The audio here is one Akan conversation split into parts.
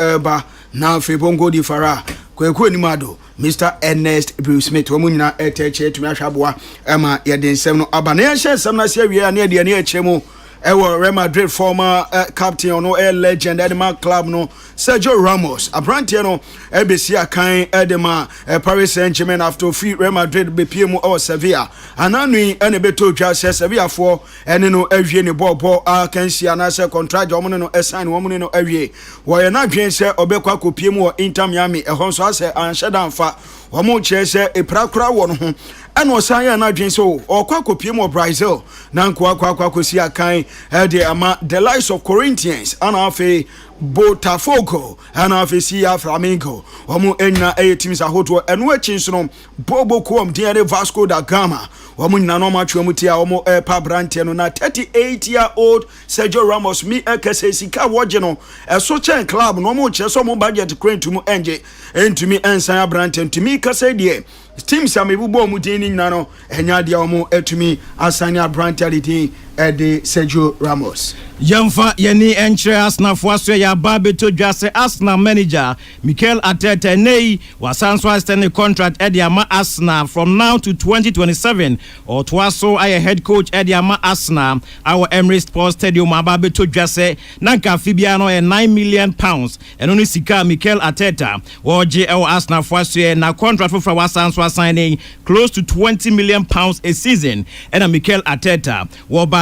eba na fe bongo di fara kweku animado Mr. Ernest Bruce Smith wo munyina eteche tumi ahwaboa ema ye den sem no aba na ye hye sem na se wie na de ne echemu ewo Real Madrid former captain ono legend Edema club no Sergio Ramos abrantie no ebesi akan Edema Paris Saint-Germain after free Real Madrid be PM o Sevilla ananu ene beto dwa se Sevilla for ene no awie ne bobo akansi anase contract omo no sign omo no awie wo ye na dwen se obekwa ko PM o Inter Miami ehon so ase anhyedan fa omo che se eprakura wo no ho ene osan ya na dwen so okwa ko PM o Brazil na nko akwa si akan the the likes of Corinthians and afi Botafogo and afi Sia Flamengo omo enya teams ahoto eno achin no Bobo Kom diere Vasco da Gama omo nyina no match omo tia omo pa brante no na 38-year-old Sergio Ramos mi ekese sika woje no so chen club no omo che so omo budget crane mu enje entumi ensan brante entumi kase die teams am ebubo omo din nyina no enya dia omo etumi asanya brante aliti Eddie Sergio Ramos. Yamfa yeni entre Arsenal fwaso ya babeto dwase Arsenal manager Mikel Arteta nei wasanso extend contract Eddie ama Arsenal from now to 2027 or twaso aye head coach Eddie ama Arsenal our Emirates Sports Stadium ababeto dwase nanka fibia no £9 million eno ni sika Mikel Arteta oje Arsenal fwaso na contract for wasanso signing close to £20 million a season and Mikel Arteta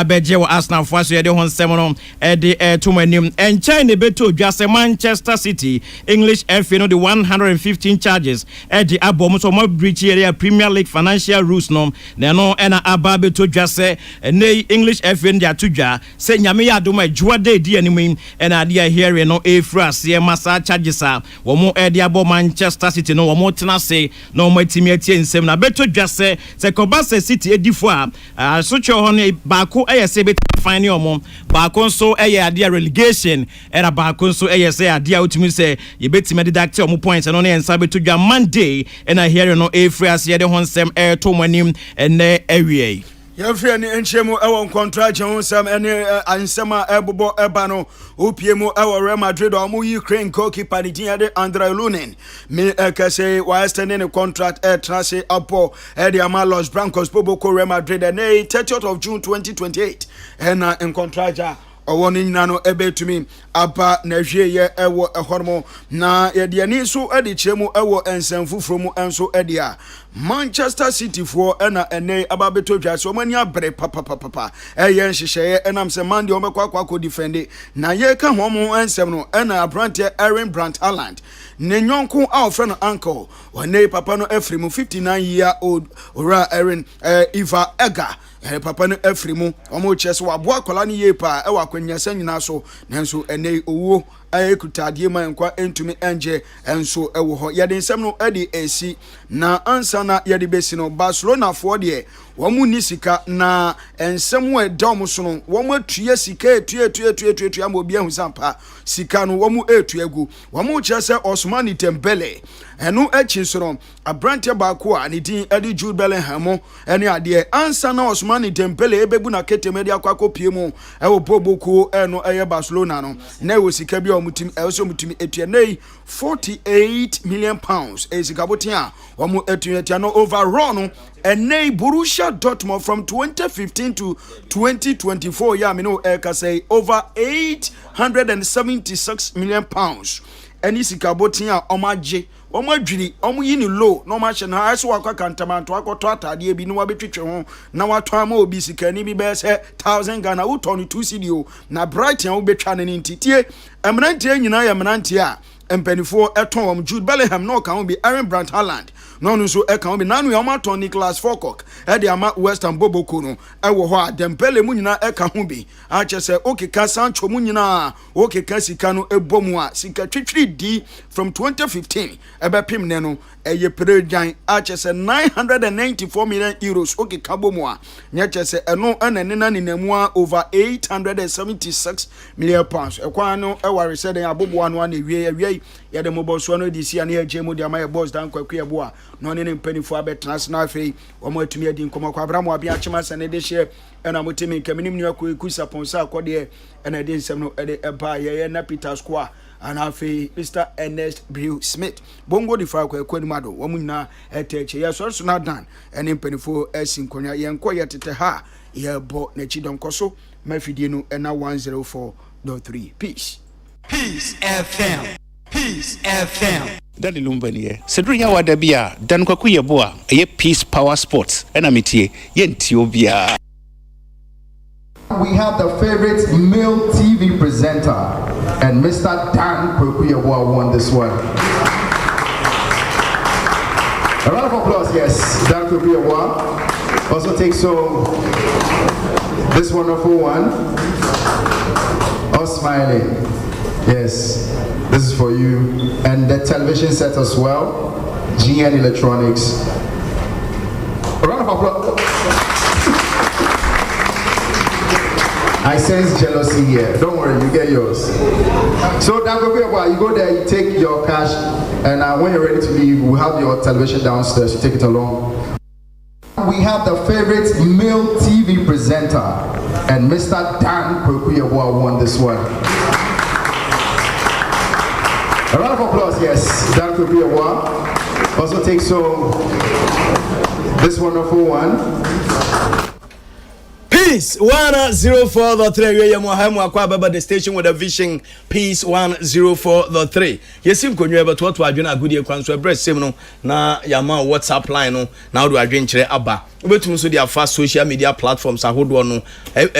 beje wa Arsenal fwaso ye de hon semono de tomanim and China beto dwase Manchester City English FA no the 115 charges the abom so mo breach area Premier League financial rules no na no ena aba beto dwase nei English FA ndia tudwa se nyame ya doma adwa de di animim ena de here no efrase masa charges a wo mo de abo Manchester City no wo mo tena se no mo timi atie nsem na beto dwase se Kobase City edifo a so cho ho ne baako say bet fine omom ba konso ade relegation era ba konso say ade utimi say ye betime deduct omom points no na ensa beto dwa Monday and I hear no free as ye de honsem to manim ene awie Yefre ni enchemu ewo contract honsem ene ansema ebobo eba no opiemu ewo Real Madrid o mu Ukraine goalkeeper ni din de Andrei Lunin me kase wa extending the contract trase apo de ama Los Blancos bobo ko Real Madrid and 30th of June 2028 and in contract owoni nyina no ebetumi apa na hwe ye ewo ehormo na ye de ani so ade chemu ewo ensanfufuro mu enso ade a Manchester City for ena ene ababeto dwase omani abre papa eye nhyehyeye enam se mande omekwa kwa defend na ye ka ho mo ensem no ena Brante Aaron Brant Haaland ne nyonko a ofre no uncle one papa no afrimu 59-year-old ora Aaron Eva Ega papa no afrimu omo chese wa boa kola ne ye pa e wa kwanyasa nyina so nanso ene owo ayekutadie man kwa entumi enje enso ewo ho ye de nsem no ade esi na ansa na ye de besi no Barcelona for de womu ni sika na ensem we dom so no womu atue sika etue am obi ahu sampa sika no womu etu egu womu chese Ousmane Dembele enu echi so no abrante baako a ne din ade Jude Bellingham ene ade ansa na Ousmane Dembele ebebu na ketemedi akwako piemu ewo boboku eno eye Barcelona no na ewo sika bi mutim also mutim etuanei £48 million ezikabotia wamu etuetiano overall no enei Borussia Dortmund from 2015 to 2024 ya me no say over £876 million eni sikabotia omaje omadwiri omuyini low no ma hye na aso wakwa kantamanto akoto atade bi no wabetwetwe ho na wato ama obi sikani bi be se 1000 Ghana utoni 2 cedi na Brighton wo betwa ne ntitie emnantie nyina ya emnantie a empanifo eton wom Jude Bellingham no kan bi Aaron Brant Haaland no no so e kan bi nanu ya maton Nicholas Foucault e de ama West Ham Boboko no e wo ho a Dembele mu nyina e ka ho bi a chese okeka Sancho mu nyina okeka sika no ebomu a sika twetwiri di from 2015 ebe pim ne no eye prejan a chese €994 million okeka bomu a nya chese eno enene na ninamu a over £876 million e kwa no e ware said den abobo anu na wie ya de moboso no di sia na eje mu di ama e boss dan kwaku e bo a no ne mpanifo abetena na afei wo mo atumi adi nkomo kwa abramo abia chema sane de hye ena motemi kaminim ni akọ ekusa ponsa akọ de ena de nsem no de eba ye na Peter Square and afi Mr. Ernest Brew Smith bongo di fa kwa animado wo nyina eteche ya so so na dan ene mpanifo asinkonya yenko yetete ha ye bo na chi donkoso mafidie no na 104.3 Peace FM. Peace FM. Daddy Lumbani, Cedric Wadabia, Dan Kwakuya Boa, a Peace Power Sports, and Amitie, Yentiobia. We have the favorite male TV presenter, and Mr. Dan Kwakuya Boa won this one. A round of applause, yes. Dan Kwakuya Boa also takes home this wonderful one. All smiling. Yes, this is for you. And the television set as well, GN Electronics. A round of applause. I sense jealousy here. Don't worry, you get yours. So, you go there, you take your cash, and when you're ready to leave, we'll have your television downstairs. You take it along. We have the favorite male TV presenter, and Mr. Dan Kwakuya won this one. A round of applause, yes. Dan Kwakuya also takes home this wonderful one. Peace 104.3 ya Muhammad akwa baba the station with a vision. Peace 104.3. Yesim konwe beto to adwena agudie kwanso ebresem no na yama WhatsApp line no na do adwenkyere aba. Obetum so dia fast social media platforms ahodo no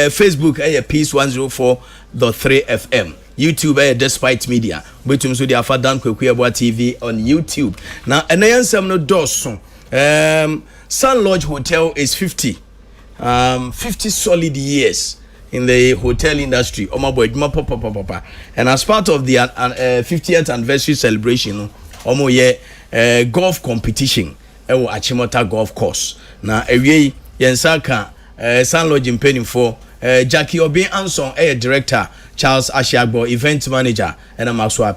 Facebook Peace 104.3 FM. YouTube Despite Media. Obetum so dia fa Dan Kwakuya Boa TV on YouTube. Na enayansem no doso. Sun Lodge Hotel is 50 solid years in the hotel industry. And as part of the 50th anniversary celebration, golf competition at Achimota Golf Course. Now, every Yensaka Sun Lodge in Penny for Jackie Obi Anson, director, Charles Ashiagbo, event manager, and I'm also a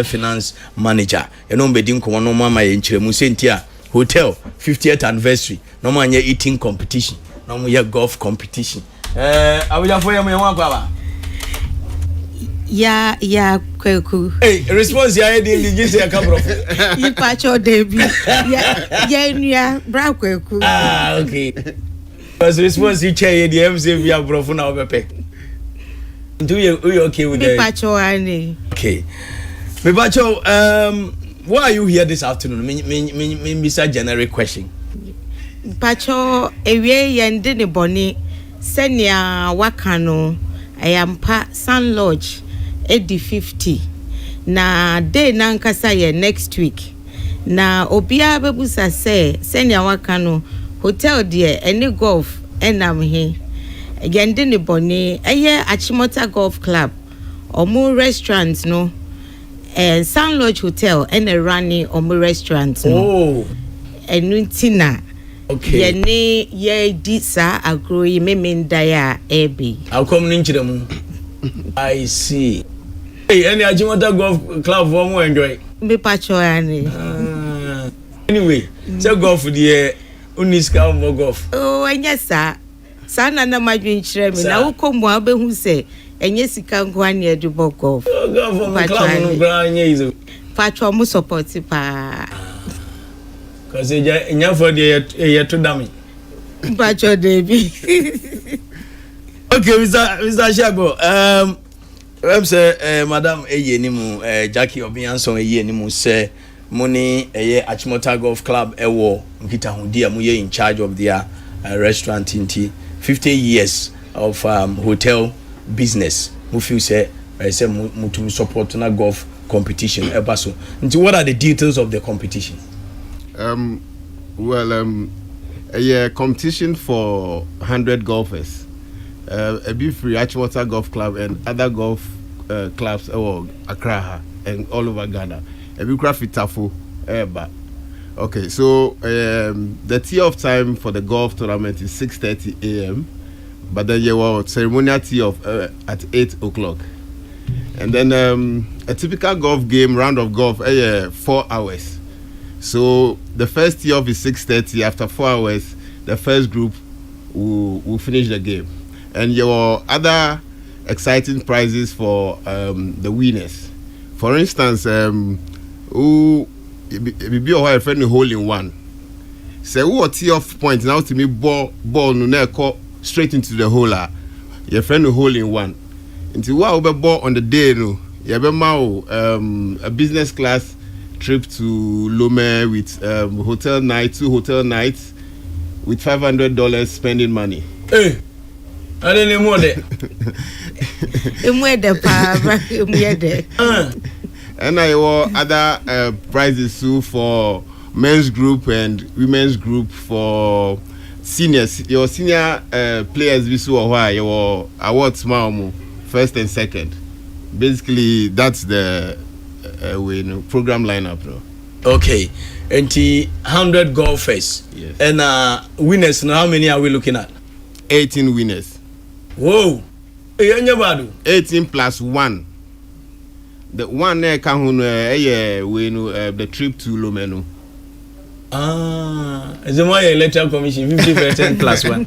finance manager. And on Bedin Kono Mama in Chiremusentia Hotel 50th anniversary. No man eating competition. No more golf competition. I will for you. Yeah, Kwaku. Hey, response ya didn't you say a couple of you patch your debut. Yeah, bra Kwaku. Okay. Because response you chair the MC via Brofuna over pay. Do you okay with that? Pacho Annie. Okay. Me Pacho, why are you here this afternoon? Mr. Generic question. Pacho ewie yende ne boni senia wakano ayampa Sun Lodge edi 50 na day nankasa ye next week na obia bebusa se senia wakano hotel de any golf enam he yende ne boni eye Achimota Golf Club omu restaurant no Sun Lodge Hotel ene rani omu restaurant no oh enuntina. Okay. Ye di sa agro ye memenda ya ebi. I'll come into them. I see. Hey, any Achimota Golf Club for more enjoy. Me pacho ani. Anyway, so golf the uniska more golf. Oh, enya sa. Sana na madwin kire me na ukomo abehu se enye sika nkwa ne edubo golf. Golf for club no bra anya izo. Pacho mu support pa. Cause enya for the to dami. Pacho debi. Okay, Mr. Shago. I'm say Madam Eyenimu Jackie Obianson Eyenimu say money Achimota Golf Club ewo nkita hundia mu in charge of their restaurant inti 50 years of hotel business. Mu feel say mutum support na golf competition ebaso. Nti what are the details of the competition? A competition for 100 golfers. A bit free Achimota Golf Club and other golf clubs or Accra and all over Ghana. A big graffiti okay, so the tee off time for the golf tournament is 6:30 a.m. But then you will ceremonial tee off at 8 o'clock. And then a typical golf game, round of golf, 4 hours. So the first tee off is 6:30. After 4 hours, the first group will finish the game. And your other exciting prizes for the winners For instance, who be a friend hole in one. Say who tee off point now to me ball no na straight into the hole. Your friend hole in one. Into what we ball on the day no. You be a business class trip to Lome with hotel night, 2 hotel nights with $500 spending money. Hey, I don't know more there. And I wore other prizes too for men's group and women's group for seniors. Your senior players we saw why your awards mao first and second. Basically, that's the program lineup, bro. Okay, and 100 golfers. Yes. And winners. Now, how many are we looking at? 18 winners. Whoa, 18 plus 1. The one there can the trip to Lomeno. Is the more electoral commission 50% plus 1.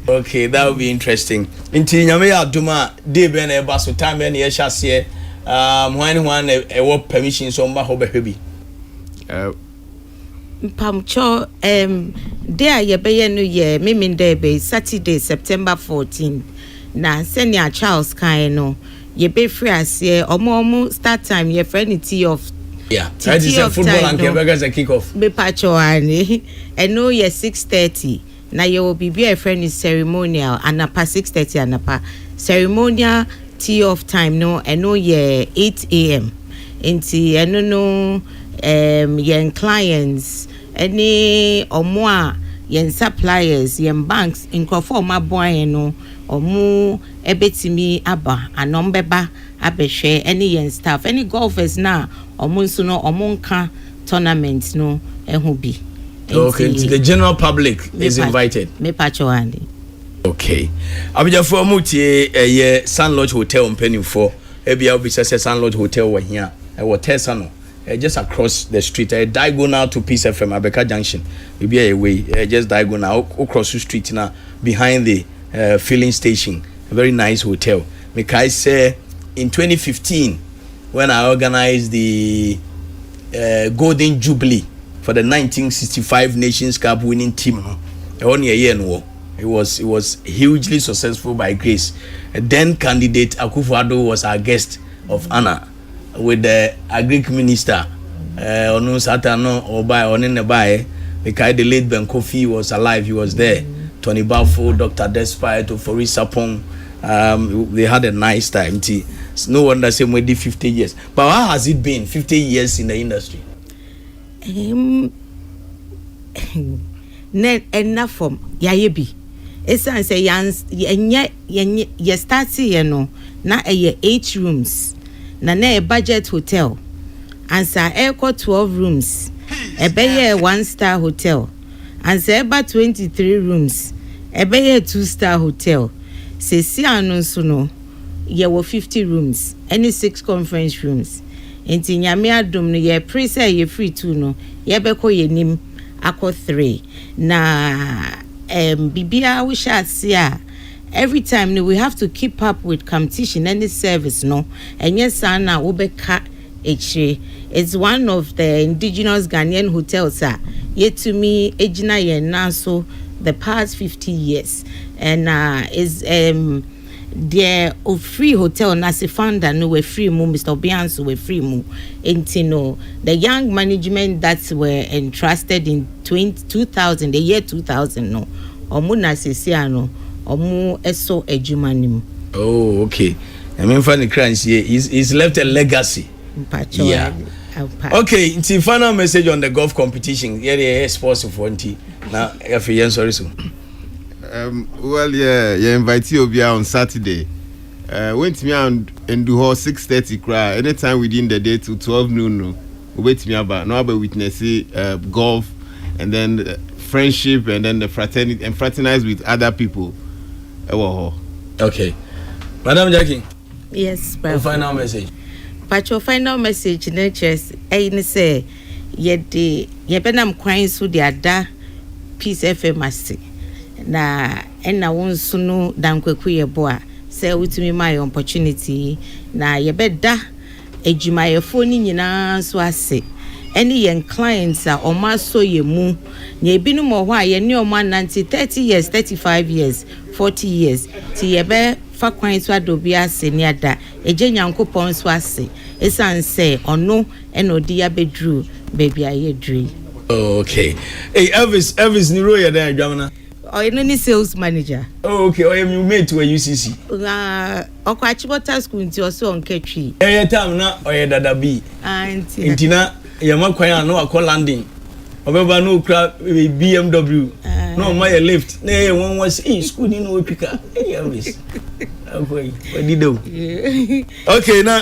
Okay, that would be interesting. Inti nyame aduma dey be na eba so time na ye hyase one e work permission so mba ho behwe bi. Pamcho there ye be no ye me dey be Saturday September 14 na senior Charles kan no ye be free ase omo start time ye friend tea of that is a football and Quebec a kick off. Be pacho ani no ye 6:30 na ye will be a friend ceremonial anapa 6:30 anapa ceremonial tea off time no no ye 8 a.m. Inti no yen clients any omo a yen suppliers yen banks nkofo ma boy no omo ebetimi aba anombeba abehwe any yen staff any golfers na omo nso no omo nka tournament no ehu bi. Okay, the general public is invited. Me pacho andi. Okay. Abijafo mutie Sun Lodge Hotel Mpenifo. Ebia obi say Sun Lodge Hotel wa here. Hotel Sano. Just across the street, diagonal to Peace FM Abeka Junction. Maybe a way just diagonal across the street now behind the filling station. A very nice hotel. Mekai say in 2015 when I organized the Golden Jubilee for the 1965 Nations Cup winning team. Only a year no. It was hugely successful by grace. Then candidate Akufo-Addo was our guest of honor with the Agric Minister Onu Satano Obai Onenebai. The late Ben Kofi was alive, he was there. Tony Balfour, Dr. Despite, Ofori Sapong. They had a nice time. It's no wonder say we did 50 years. But how has it been 50 years in the industry? Net enough from yayebi. Esan say ye start here no na 8 rooms na a budget hotel answer echo 12 rooms a 1-star hotel answer about 23 rooms a 2-star hotel say si anu so no ye were 50 rooms any 6 conference rooms enti nyame adom no ye pre say ye free 2 no ye beko ye nim akọ 3 na bibia we shall see every time we have to keep up with competition any service no and yes na obeka echi. It's one of the indigenous Ghanaian hotels yet to me ejina ye na so the past 50 years and is there of free hotel nasi founder no we free mu Mr. Obianso we free mu entino the young management that were entrusted in 2000 the year 2000 no omu nasi siano omu eso ejumanim. Oh, okay. I mean funny crunch here he's left a legacy. Yeah. Okay, it's the final message on the golf competition. Yeah, sports of 20. Now if you sorry so. Well, you invite you over on Saturday. Went me and do her 6:30 cry. Anytime within the day to 12 noon. No, wait me about no about witness golf and then friendship and then the fraternity and fraternize with other people. Okay, Madam Jackie. Yes, final message. But your final message, natures, I say, yet the Yebenam crying so the Ada Peace FM na ena won sunu dan kwekwe boa say wutumi my opportunity na yebeda adwumayefo ni nyina so ase any yen clients are omaso yemu na ebinum ho a ye ne omo 30 years 35 years 40 years ti yebe fa kwan so adobi ase ni ada eje nyankopon so ase esan say ono enodi ya bedru baby aye dri. Okay. Hey, Elvis ni ro ya dan adwamna. Oh, you know, sales manager. Oh, okay. Oh, you made to a UCC. Okwachibota school nti oso on ketwi. Time na oye dada bi. Antina. Yama kwan no akọ landing. Obeba no kra BMW. No my lift. Na ye won was in school ni no pika. Elvis. Okay. What did do? Okay, now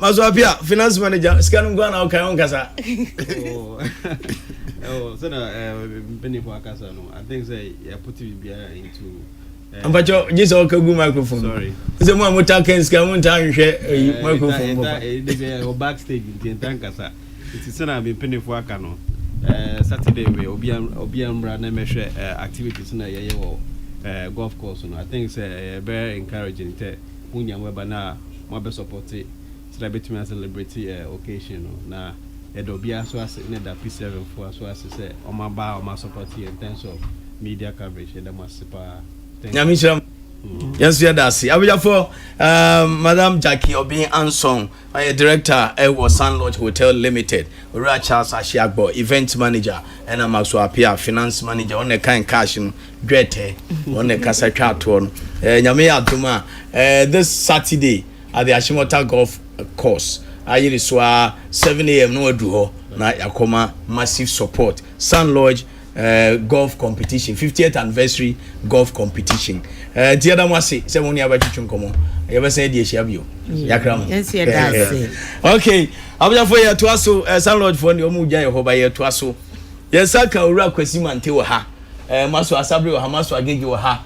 Mazwapia, finance manager, scan go na okay on kasa. Oh, so penny for Akasa, no. I think say I put it into. But just all good microphone. Sorry. The one we talking scan time share microphone. They backstage in Tankasa. It is I've been penny for Akano. Saturday we Obiam ran a measure activities in a golf course. I think it's very encouraging. Punya webana, my best support it. So I bet me a celebrity occasion. Now. Edobia so as in the P7 for so as say on my bar my support in terms of media coverage and the massipa. Nyamisha. Yes, we are dasi. I will for Madam Jackie Obi Ansong, my director at Sun Lodge Hotel Limited. Ura Charles Ashiagbo, event manager, and I'm also a finance manager on the kind cash in Grete on the Casa Carton. Nyamia Duma this Saturday at the Ashimota Golf Course. Ayiri swa 7 a.m. no adu na yakoma massive support Sun Lodge golf competition 50th anniversary golf competition the other one say woni abatwitwu nkomo ye be say die hia bio yakram yes ye that's okay abuja for ye to aso Sun Lodge for ni omu gya ye ho ba ye to aso ye saka owura kwasi mante wo ha maso asabre wo ha maso agege wo ha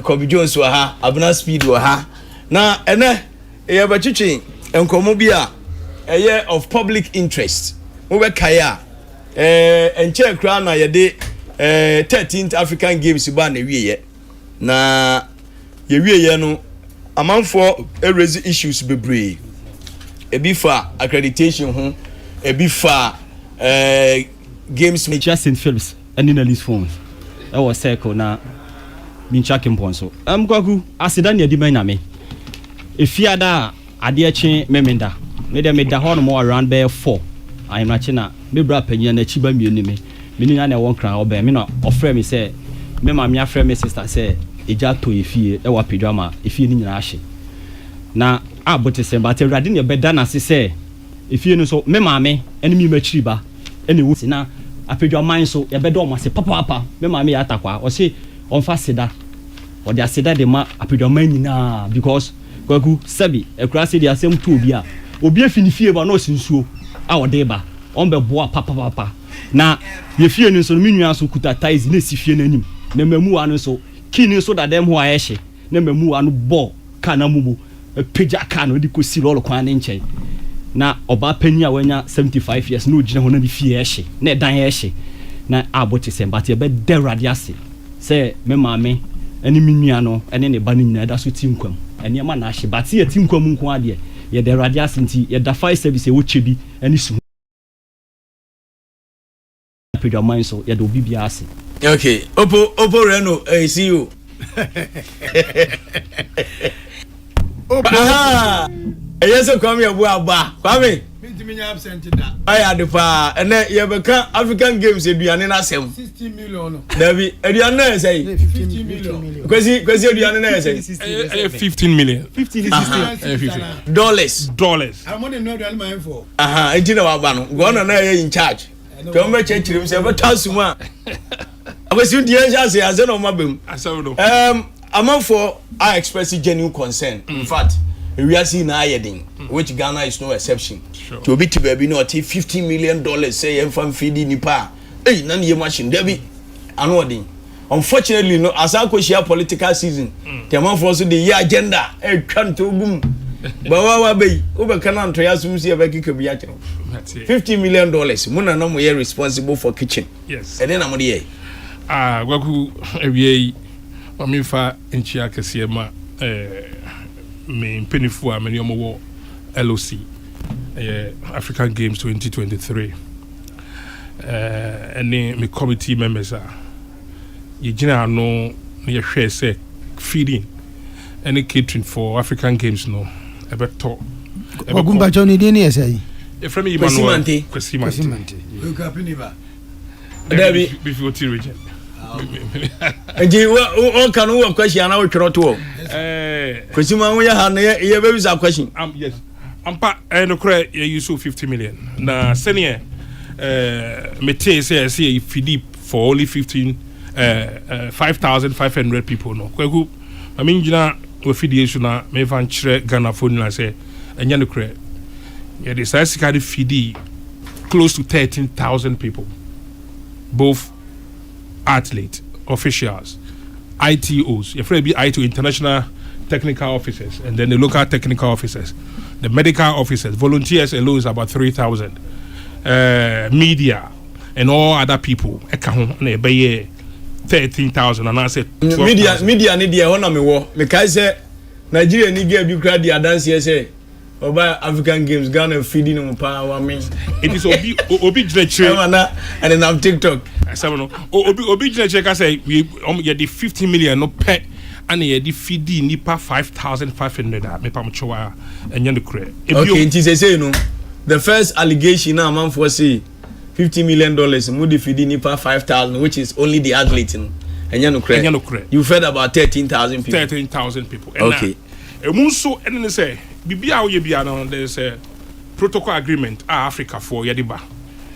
Kobe Jones wo ha Abuna Speed wo ha na ene ye batwitwu enkomo bia eye of public interest we be kaya enche kra na ye de 13th African Games ba na wieye na ye wieye no amanfo raise issues bebre ebi fa accreditation ho ebi fa games Justin Phillips and na list forms e was circle na minchakim ponso kwaku asida na di manyame efiada ade chi memenda me de meda ho no more around be 4 I am not china me bra panya na chiba mienu me na na won kran obe me no ofre me say me ma me afre me sister say eja to efie e wa pedwama efie ni nyina ahye na abote se ba te rade ne beda na se say efie no so me ma me ene mi machiri ba ene wo na apedwama so ye beda o ma se papa me ma me ya atakwa o se on fa seda o de aseda de ma apedwama nyina because kwaku sabi ekrase di asem to obi afinifie ba no sinsuo a ode ba on be boa papa na ye fie ni so minua so kuta ties na sifie nanim na mamu anu so kini so da dem ho ayehye na mamu anu bo kana mubu peja kana odi kosi lolo kwan ne nchen na oba pani a wanya 75 years na ogina ho na bi fie ehye na dan ehye na abote sembate be derade ase se me maame ani minua no ene ne ba nyina da so tinkwam ene ma na ahye bate ye tinkwam nko ade ye derade ase nti ye da fire service e wo chebi ani su your mind so ya do bibia ase. Okay, Opo Reno, see you. Aha. Yes, come here, boa. Kwame. Me absent that. I had the pa and then you become African Games eduane na sem. 60 million. David, eduane say 50 million. Kwesi eduane say 15 million. 15 dollars. I'm on the no do my for. Aha, entina wa ba no. Go na in charge. Come back church say be tasuma. Abesi die say aze no mabem. Asawo. Among I express genuine concern. In fact, we are seeing iodine, which Ghana is no exception. Sure. To be to be not $50 million say and from feeding nipa. Hey, none your machine, Debbie. Anoding. Unfortunately, no, as I could share political season, the amount for the year agenda, a can't boom. But what bay, over Canan to Yasum see a Becky Kabiato. $50 million. Muna no more responsible for kitchen. Yes. And then I'm the Waku, every Mamifa Inchia Kasiema me Penifua Meniomo LOC African Games 2023. And me committee members are you know you share say feeding any catering for African Games no ever talk. Ogumba Johnny Dini say. Efrem Emmanuel Kwesimanti. You kapiniba. Debbie before T region. Eji o kan wo question na wo twero to. Kwesima wo ya ha na ye be visa question. Yes. Ampa no kra you use 50 million. Na senior mete say feed for only 5,500 people no. Kwaku I mean jina we feed na me fan chere Ghana phone na say enya no kra. Yeah, the size carry feed close to 13,000 people. Both athletes, officials, ITOs, you're afraid to be ITO, international technical officers, and then the local technical officers, the medical officers, volunteers alone is about 3,000, media, and all other people, 13,000, and I said, media, need the honor me war, because Nigeria need to be crowd the dance here. About African Games, Ghana feeding on power. I mean, it is Obi and then I'm TikTok. Obi check I say we the 50 million no pet and the feeding nipa 5,500 me pam chowa and the credit. Okay, it is say no. The first allegation now man for say $50 million Moody feeding nipa 5,000, which is only the athlete and no credit. You fed about 13,000 people. 13,000 people. Okay. So and then say Bibia Yebiano, there's a protocol agreement Africa for Yadiba.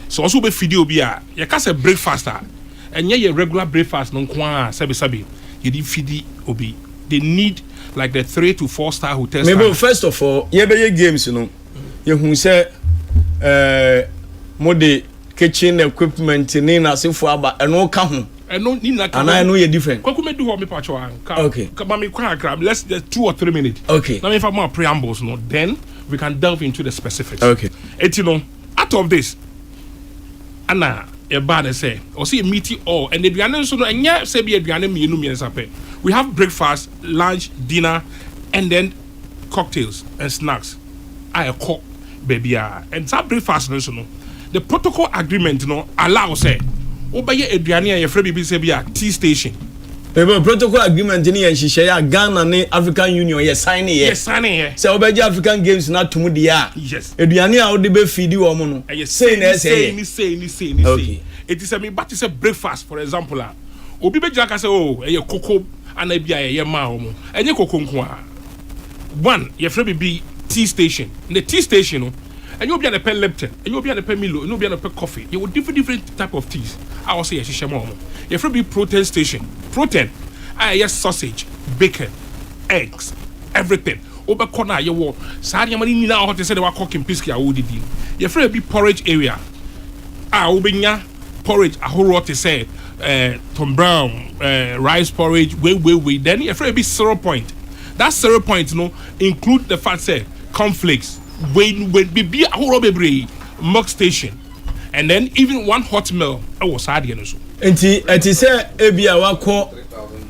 So also be video bia, you can say breakfast and yeah, regular breakfast non kwa sabi. You did feed obi. They need like the 3 to 4 star hotels. Maybe first of all, ye games, you know. You who say mode kitchen equipment nina se for aba and no come. And no need that. And I know you're different. Okay. Let's just 2 or 3 minutes. Okay. Now, if I'm more preambles, no, then we can delve into the specifics. Okay. And you know, out of this, Anna, a bad say, or see a meaty all, and the Diana so and yeah, say be a Diana me. We have breakfast, lunch, dinner, and then cocktails and snacks. I cook, baby, and that breakfast, no. The protocol agreement, no, allows say. Obaye Adriania ye free BBC be a T station. The protocol agreement ni en share Ghana ne African Union ye sign here. Yes, sign here. Say obaje African Games na to mu dia. Yes. Aduane a wo de be feed wo mo no. Say na say. Okay. It is a me but it's a breakfast for example. Obi be jaka say oh ye koko ana bia ye ma wo mo. Enye koko nko a. One ye free be T station. The T station no and you'll be on a pen Lipton, and you'll be on a pen Milo, and you'll be on a pen coffee. You will different type of teas. I will say a shisha mom. If you be protein station, protein, yes, sausage, bacon, eggs, everything. Over corner, you will. Sadia Marina now to say they were cooking pisky. I would do. Your friend be porridge area. Will be porridge. A whole lot to say, Tom Brown, rice porridge. Wait. Then your friend be 0 point. That 0 point, you know, include the fact say cornflakes. When be a whole baby milk station, and then even one hot meal. I was hard again also. Enti say ebia wako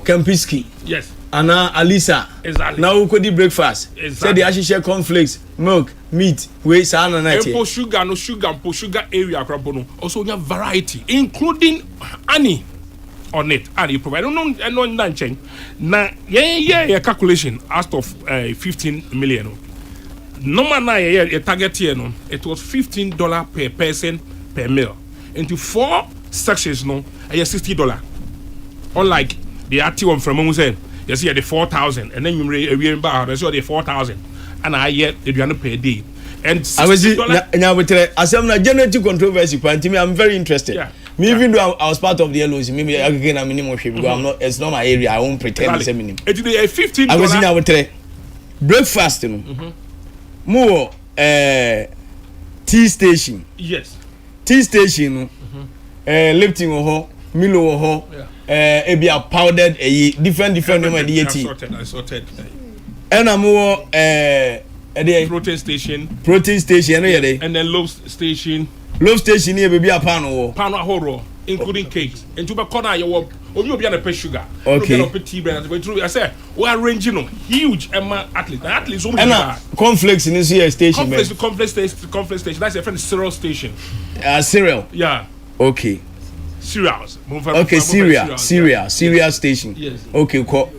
Kempiski. Yes. Ana Alisa. Exactly. Now we could do breakfast. Exactly. Say they actually share cornflakes, milk, meat, whey, sana na tea. Sugar area no. Also we have variety, including honey on it. And you provide. I don't know change. Now yeah calculation out of 15 million. Normal na a target here no, it was $15 per person per meal. Into 4 sections no, $60. Unlike the active one from Mose, you see the 4,000, and then you remember the 4,000, and I yet if you are not per day. And I was now as I'm a genetic controversy, I'm very interested. Yeah. Me even though I was part of the LOC, maybe I again I'm minimum because I'm not. It's not my area. I won't pretend it's a minimum. It's $15. I was in our breakfast, you know. More tea station. Yes. Tea station. Lifting ho, Milo ho. Ebi a powdered different number the tea. I sorted. And I'm more protein station. Protein station. And then loaf station. Loaf station here baby a pan horror. including cakes. And to be corner, you will only be on a pay sugar. Okay. I say we are ranging on huge athletes. The athletes so many. Conflicts in this here station. Conflict station. That's a friend cereal station. Cereal. Yeah. Okay. Cereals. Okay, cereal station. Yes. Okay, cool.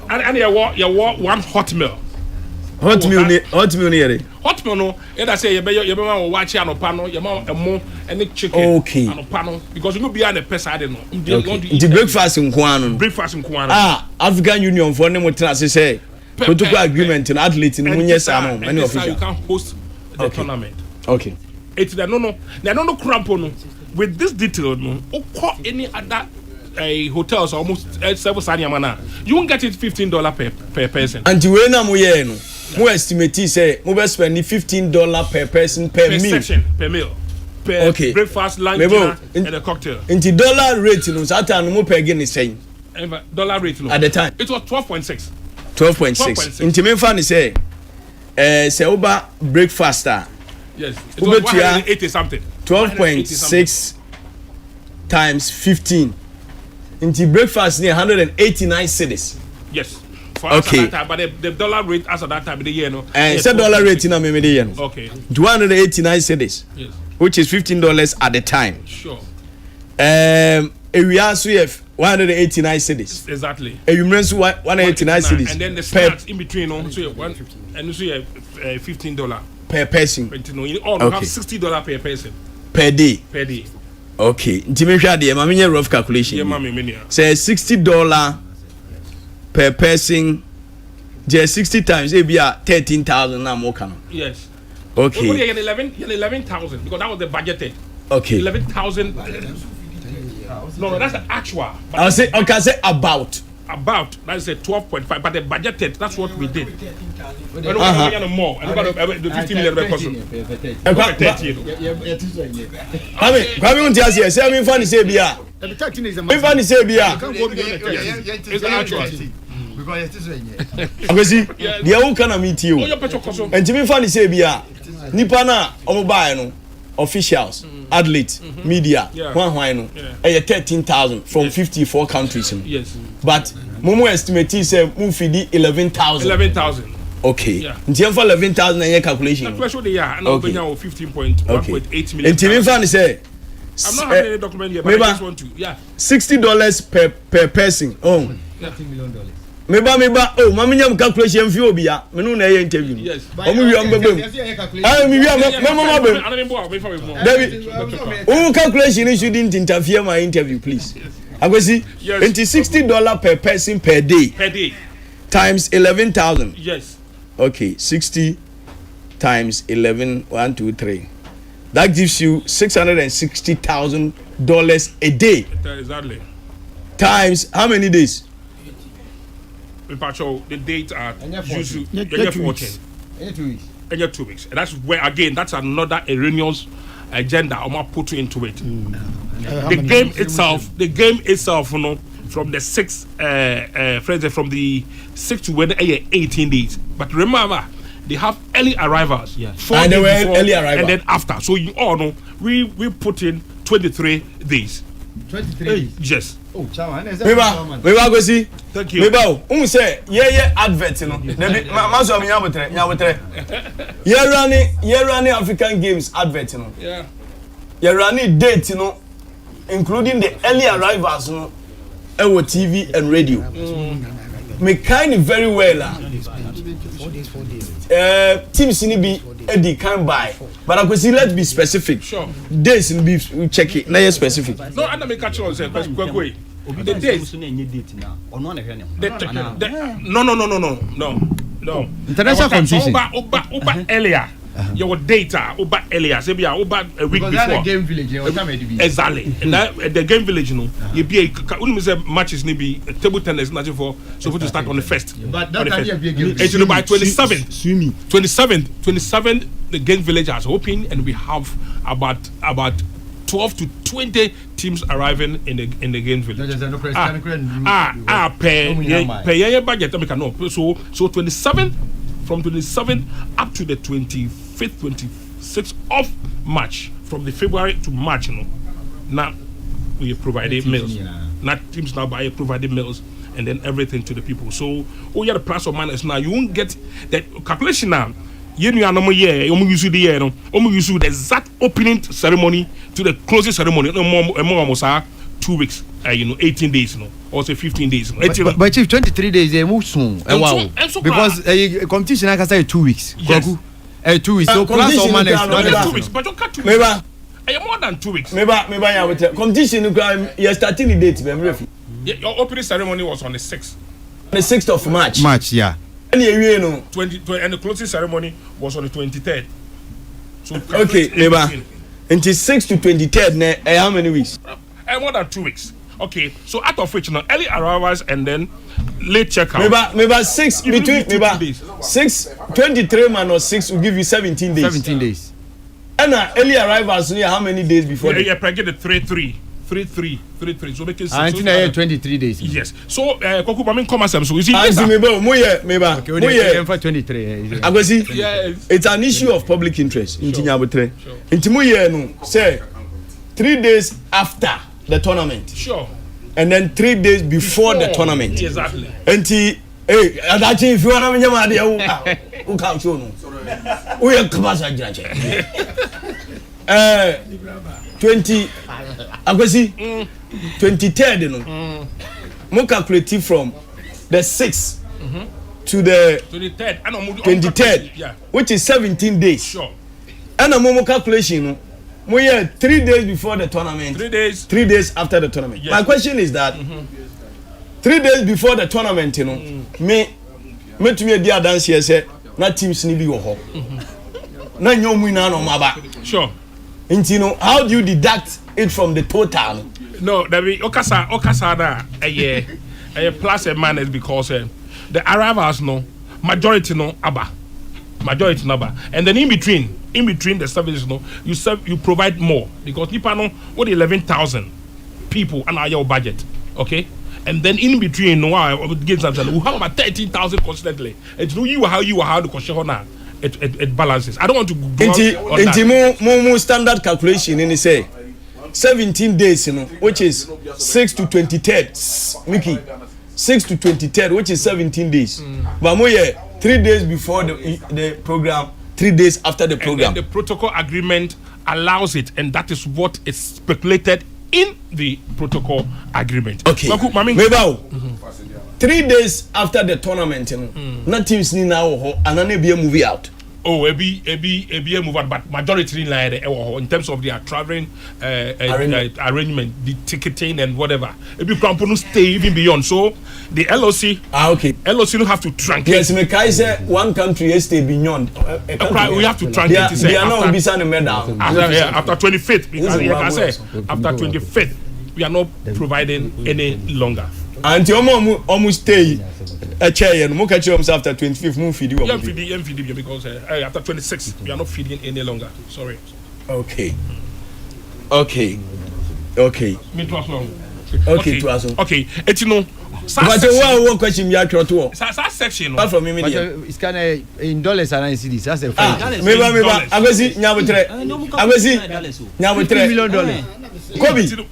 And you want one hot meal. Hot meal near. Hot meal no. And I say you be watch anopano, you mo and chicken. Okay. Anopano because you no be an a person I don't know. The breakfast in Kwano. Breakfast in Kwano. African Union for them what say. Protocol agreement in athlete in Munyesa any official. You can host the tournament. Okay. It's the no cramp no. With this detail no, or any other hotels almost 7 Sanyamana. You won't get it $15 per person. And you when I'm no. Mo estimate say mo be spend $15 per person per meal. Section, per meal. Per breakfast, lunch, dinner, and a cocktail. Into dollar rate no sata no mo per again is saying. Dollar rate no. At the time. It was 12.6. 12.6. Into me fan say say oba breakfast yes. It was 180 something. 12.6 times 15. Into breakfast near 189 cedis. Yes. For okay. That time, but the dollar rate as of that time of the year, no. And the dollar rate in a million. Okay. 289 cedis. Yes. Which is $15 at the time. Sure. We also have 189 cedis. Exactly. You remember 189 cedis. And then the snacks in between, no. So you have $15 per person. You all have $60 per person. Per day. Per day. Okay. Intimate rough calculation. Yeah, mommy. Say $60 per person, just 60 times, it be 13,000 now more can. Yes. Okay. Only 11,000 because that was the budgeted. Okay. 11,000. No, that's the actual. I'll say about. About that's a 12.5, but the budgeted. That's what we did. More. And the 50 million cost. Kwame unti asiye. Say me fan say bia. Me fan say bia. It's the actual. Akwesi, dia wo kana meet you. Enti me fan say bia. Nipa na omo bae no officials, athletes, media, hwan no. 13,000 from 54 countries. Yes. But Momo estimate say move feed 11,000. 11,000. Okay. Nti for 11,000 and your calculation. Calculation dey here. Now we have 15.1.8 million. Nti me fan say I'm not having any document here, but I just want to. Yeah. $60 per person. Oh. $30 million. Meba oh mama nyam calculation fi obia me no na e interview. Yes. Omo wi am bebem. Ah me wi am mama bem. David. Oh calculation shouldn't interfere my interview please. Akwesi. Enti $60 per person per day. Per day. Times 11,000. Yes. Okay, 60 times 11 1 2 3. That gives you $660,000 a day. Exactly. Times how many days? The dates are usually 14. 2 weeks. And that's where again that's another erroneous agenda I'm put into it. The game itself, you know, from the 6 from the 6 to 18 days. But remember, they have early arrivals. Yeah. And they were early arrival. And then after. So you all know we put in 23 days. 23. Yes. Oh, chairman. We go see. Thank you. We bow. Say advert no. Maso nyabotre. Ye running African Games advert no. Yeah. Ye running date no, including the early arrivals no. Ewo TV and radio. Me kind very well. 4 days. Teams ni be Eddie can buy. But I could see let's be specific. Sure. Days in be check it. Now specific. No, and me catch on say quick. The days. No. International competition. Over earlier. Your data over earlier. Say be over a week before. That's the game village. Exactly. And that the game village, you know, you be a matches ni be table tennis nothing for supposed to start on the 1st. But that can be a game. It's by 27th the game village has opened and we have about 12 to 20 teams arriving in the game village. Pay budget so 27th from 27th up to the 25th 26th of March from the February to March, now we provided meals. Now teams now buy provided meals and then everything to the people. So yeah, the plus or minus now you won't get that calculation now. You know, no year, you use the year, use the exact opening ceremony to the closing ceremony. No more 2 weeks, 18 days, or say 15 days. But if 23 days, they move soon. Wow. Because competition, I can say 2 weeks. Yes. 2 weeks. So plus or minus 2 weeks. But you can't 2 weeks. More than 2 weeks. Maybe competition, you're starting the date. Your opening ceremony was on the 6th. The 6th of March. March, yeah. And and the closing ceremony was on the 23rd. So okay, maybe. Until 6th to 23rd, how many weeks? More than 2 weeks. Okay, so out of which early arrivals and then late checkout. Maybe 6 between maybe 6 23 minus 6 will give you 17 days. 17 days. And early arrivals how many days before? Yeah, get the 3-3. So make it 23 days. Yes. So Koku Bamin come as so you see. Okay, for 23. I go see. Yes. It's an issue of public interest. Inti nyabotre. Inti mu ye no say 3 days after the tournament. Sure. And then 3 days before the tournament. Exactly. Inti adachi if you want to nyama de who can show no. We are kabasa jirache. 20 Agosi 23rd no. Mo calculate from the 6th to the 23rd, yeah, which is 17 days. Sure. And a momo calculation, we are 3 days before the tournament. 3 days. 3 days after the tournament. Yes. My question is that 3 days before the tournament, me to me dear dance here say na teams ni bi wo ho. Na nyomu na no maba. Sure. And how do you deduct it from the total? No, that be okasa na a plus and minus because the arrivals majority aba. And then in between the services you provide more because nipa what 11,000 people and our budget, okay? And then in between we have about 13,000 constantly. And you how the question now. It balances. I don't want to go on that. More standard calculation in say 17 days, which is 6 to 23rd, Mickey. 6 to 23rd, which is 17 days. But more 3 days before the program, 3 days after the program. And then the protocol agreement allows it, and that is what is speculated in the protocol agreement. Okay. 3 days after the tournament, not teams need now and then be a movie out. Oh, a be move out, but majority in terms of their traveling arrangement, the ticketing and whatever. A be crampon stay even beyond. So the LOC, okay, LOC don't have to truncate. Yes, me say one country stay beyond. We have to truncate. They are not be signing medal after 25th because like I say after 25th we are not providing any longer. And almost stay a chair and look at you after 25th moon feed you. Yeah, feed because after 26th we are not feeding any longer. Sorry. Okay. Okay, to us. Okay, it's but one question you are to. Section. Apart from me, it's kind of in dollars and cities. That's a maybe I go see $3 million. Kobe.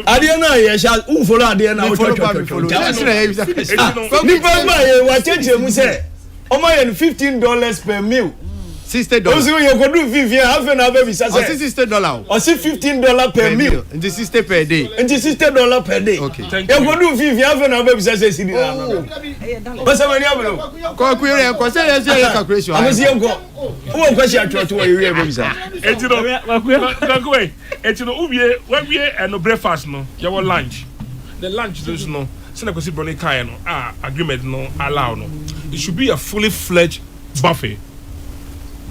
I don't know. Yes, who follow? I don't know. $15 per meal. $60. Also, you could do half an hour. $60. Or $15 per meal. And the $60 per day. And $60 per day. Okay. You could do half an hour. What's the money? Calculation. I was young. Who question to you? When we and breakfast, you want lunch. The lunch there's no. Agreement no allow no. It should be a fully fledged buffet.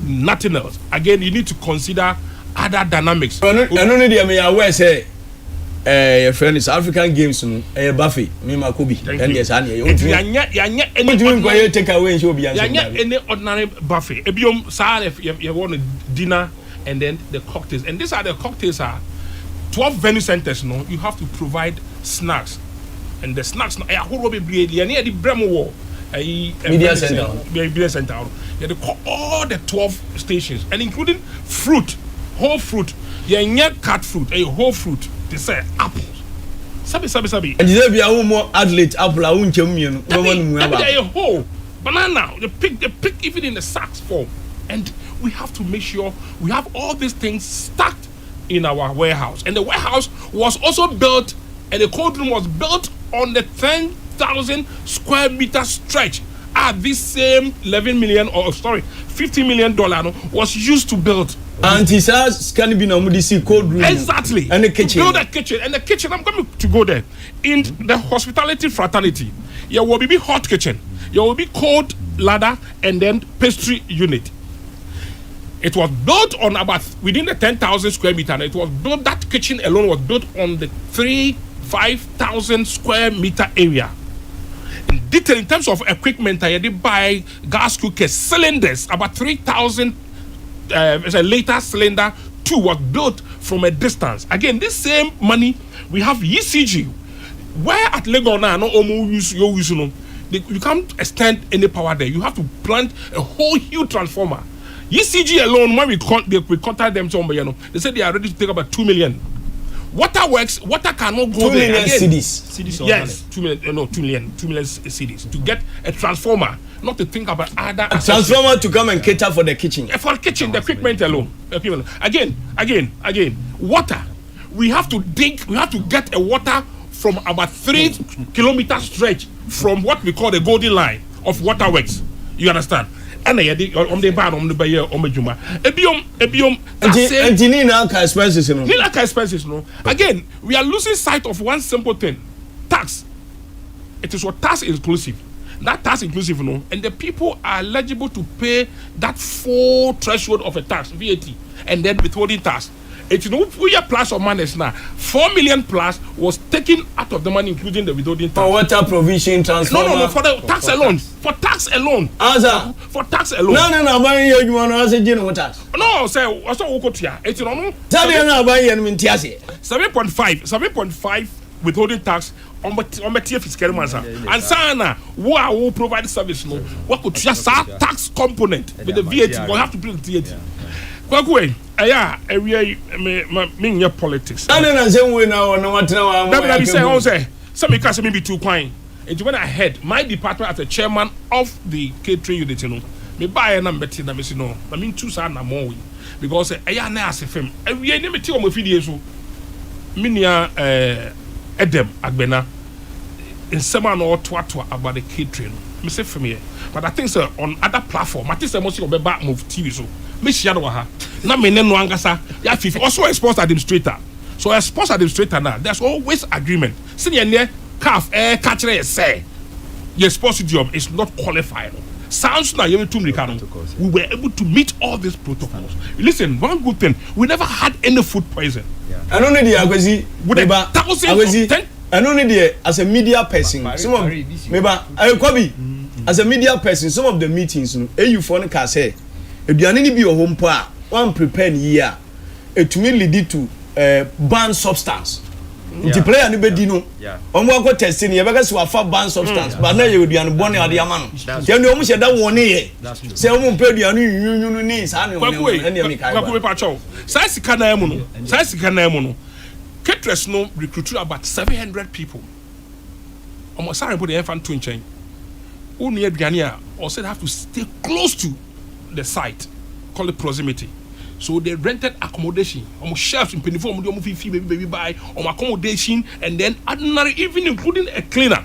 Nothing else. Again, you need to consider other dynamics. I don't need to be aware say your friend is African Games a buffet. Me Makobi. And yes, any take away show be any ordinary buffet. Ebiom sa you want dinner and then the cocktails. And these are the cocktails are 12 venue centers you have to provide snacks. And the snacks no near the Bremo Media Center. You have to call all the 12 stations and including fruit, whole fruit. Yeah, cut fruit, a whole fruit. They say apples. Sabi. And you be more athlete apple. I won't tell me. A whole banana. The pick even in the sacks form. And we have to make sure we have all these things stacked in our warehouse. And the warehouse was also built, and the cold room was built on the 10,000 square meter stretch. This same 11 million, or sorry, $50 million was used to build. And he says, can it be no cold room? Exactly. And the kitchen. Build a kitchen. And the kitchen, I'm going to go there. In the hospitality fraternity, there will be hot kitchen. There will be cold ladder and then pastry unit. It was built on about within the 10,000 square meter. And it was built, that kitchen alone was built on the 5,000 square meter area. In detail, in terms of equipment, I did buy gas cookers, cylinders, about 3,000. A later cylinder 2 was built from a distance. Again, this same money, we have ECG. Where at Lagos now, no use you can't extend any power there. You have to plant a whole huge transformer. ECG alone, when we contact them, they said they are ready to take about 2 million. Water cannot go 2 million CDs. Yes, 2 million. No, 2 million CDs to get a transformer. Not to think about other transformer to come and cater for the kitchen. For the kitchen, the equipment alone. Again, water. We have to dig. We have to get a water from about 3 kilometer stretch from what we call the golden line of waterworks. You understand? And expenses. Again, we are losing sight of one simple thing: tax. It is what tax inclusive. That tax inclusive, and the people are eligible to pay that full threshold of a tax, VAT, and then withholding tax. It's we are plus or minus now. 4 million plus was taken out of the money, including the withholding tax. For water provision, transformer. No, for the tax alone. For tax alone. Answer. For tax alone. No, buying you want to answer general tax. No, say what's all go to? It's no. Tell you now buying you mean 7.5 withholding tax on the fiscal mansa. And sana who provide service no. What could just tax component with the VAT? We have to pay the VAT. Kwakwe, me politics. I don't know way now. No what now. That be say, some because me be too quiet. And when I head my department as the chairman of the catering unit, me buy a number 10 na me say no. I mean 2 na more because na as fam. We any me o mo fidie so. Me nia Edem Agbena in sema no to about the catering. Me say for me. But I think so on other platform. I think so most of be back move TV so. Me share wa na me no angasa ya fifi also a sports administrator. So a sports administrator now there's always agreement. Senior near CAF catch say your sports job is not qualified. Sounds now you to we were able to meet all these protocols. Listen, one good thing, we never had any food poison. I don't need the Agwezi I don't need the as a media person. Some of as a media person, some of the meetings, you phone can say if you need to be your home pa, one prepare year, it will lead to banned substance. The player anybody know. Go testing you because you have banned substance, but now you will be on born or the man. You know almost that 1 year. Say I'm pay you need Size Caterers no recruited about 700 people. Almost sorry put the infant twin chain. Only Ghana or said have to stay close to the site, call it proximity. So they rented accommodation, almost chefs in Peniform, baby buy accommodation, and then ordinary, even including a cleaner.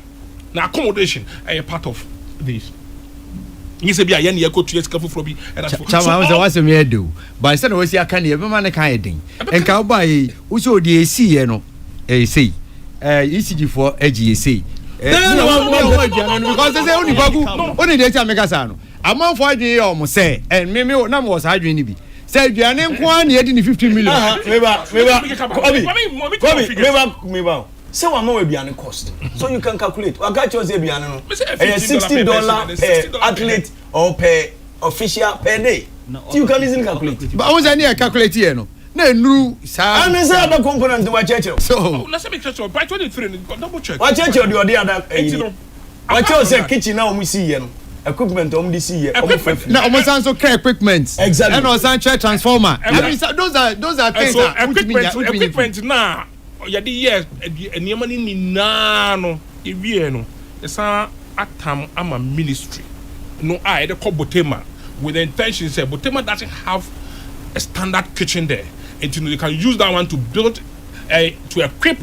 Now accommodation a part of this. You say be a yen go to careful from me. Chama was a mere do. But instead of was your candy, every man a kind thing. And cowboy, also the AC, no, AC, ECG for AGC. Because they only the Megasano. A month for the almost say, and maybe no was hydrogen be. Said you are named 1 year in 50 million. So I'm more beyond cost. So you can calculate. I got yours beyond $60 per athlete or per official per day. So you can easily calculate. But I was any calculate here, no. No, no, sir. I'm a other component to my church. So let's make sure by 23 double check. What church or the other? What you say kitchen now we see here. equipment this year. Now almost also care equipment. Exactly. And also transformer. Those are things so that equipment now. Yadi yes, eniyamani ni no ewie no. Esa atam ama ministry. No I the call Botema with the intention say Botema doesn't have a standard kitchen there. And you can use that one to build to equip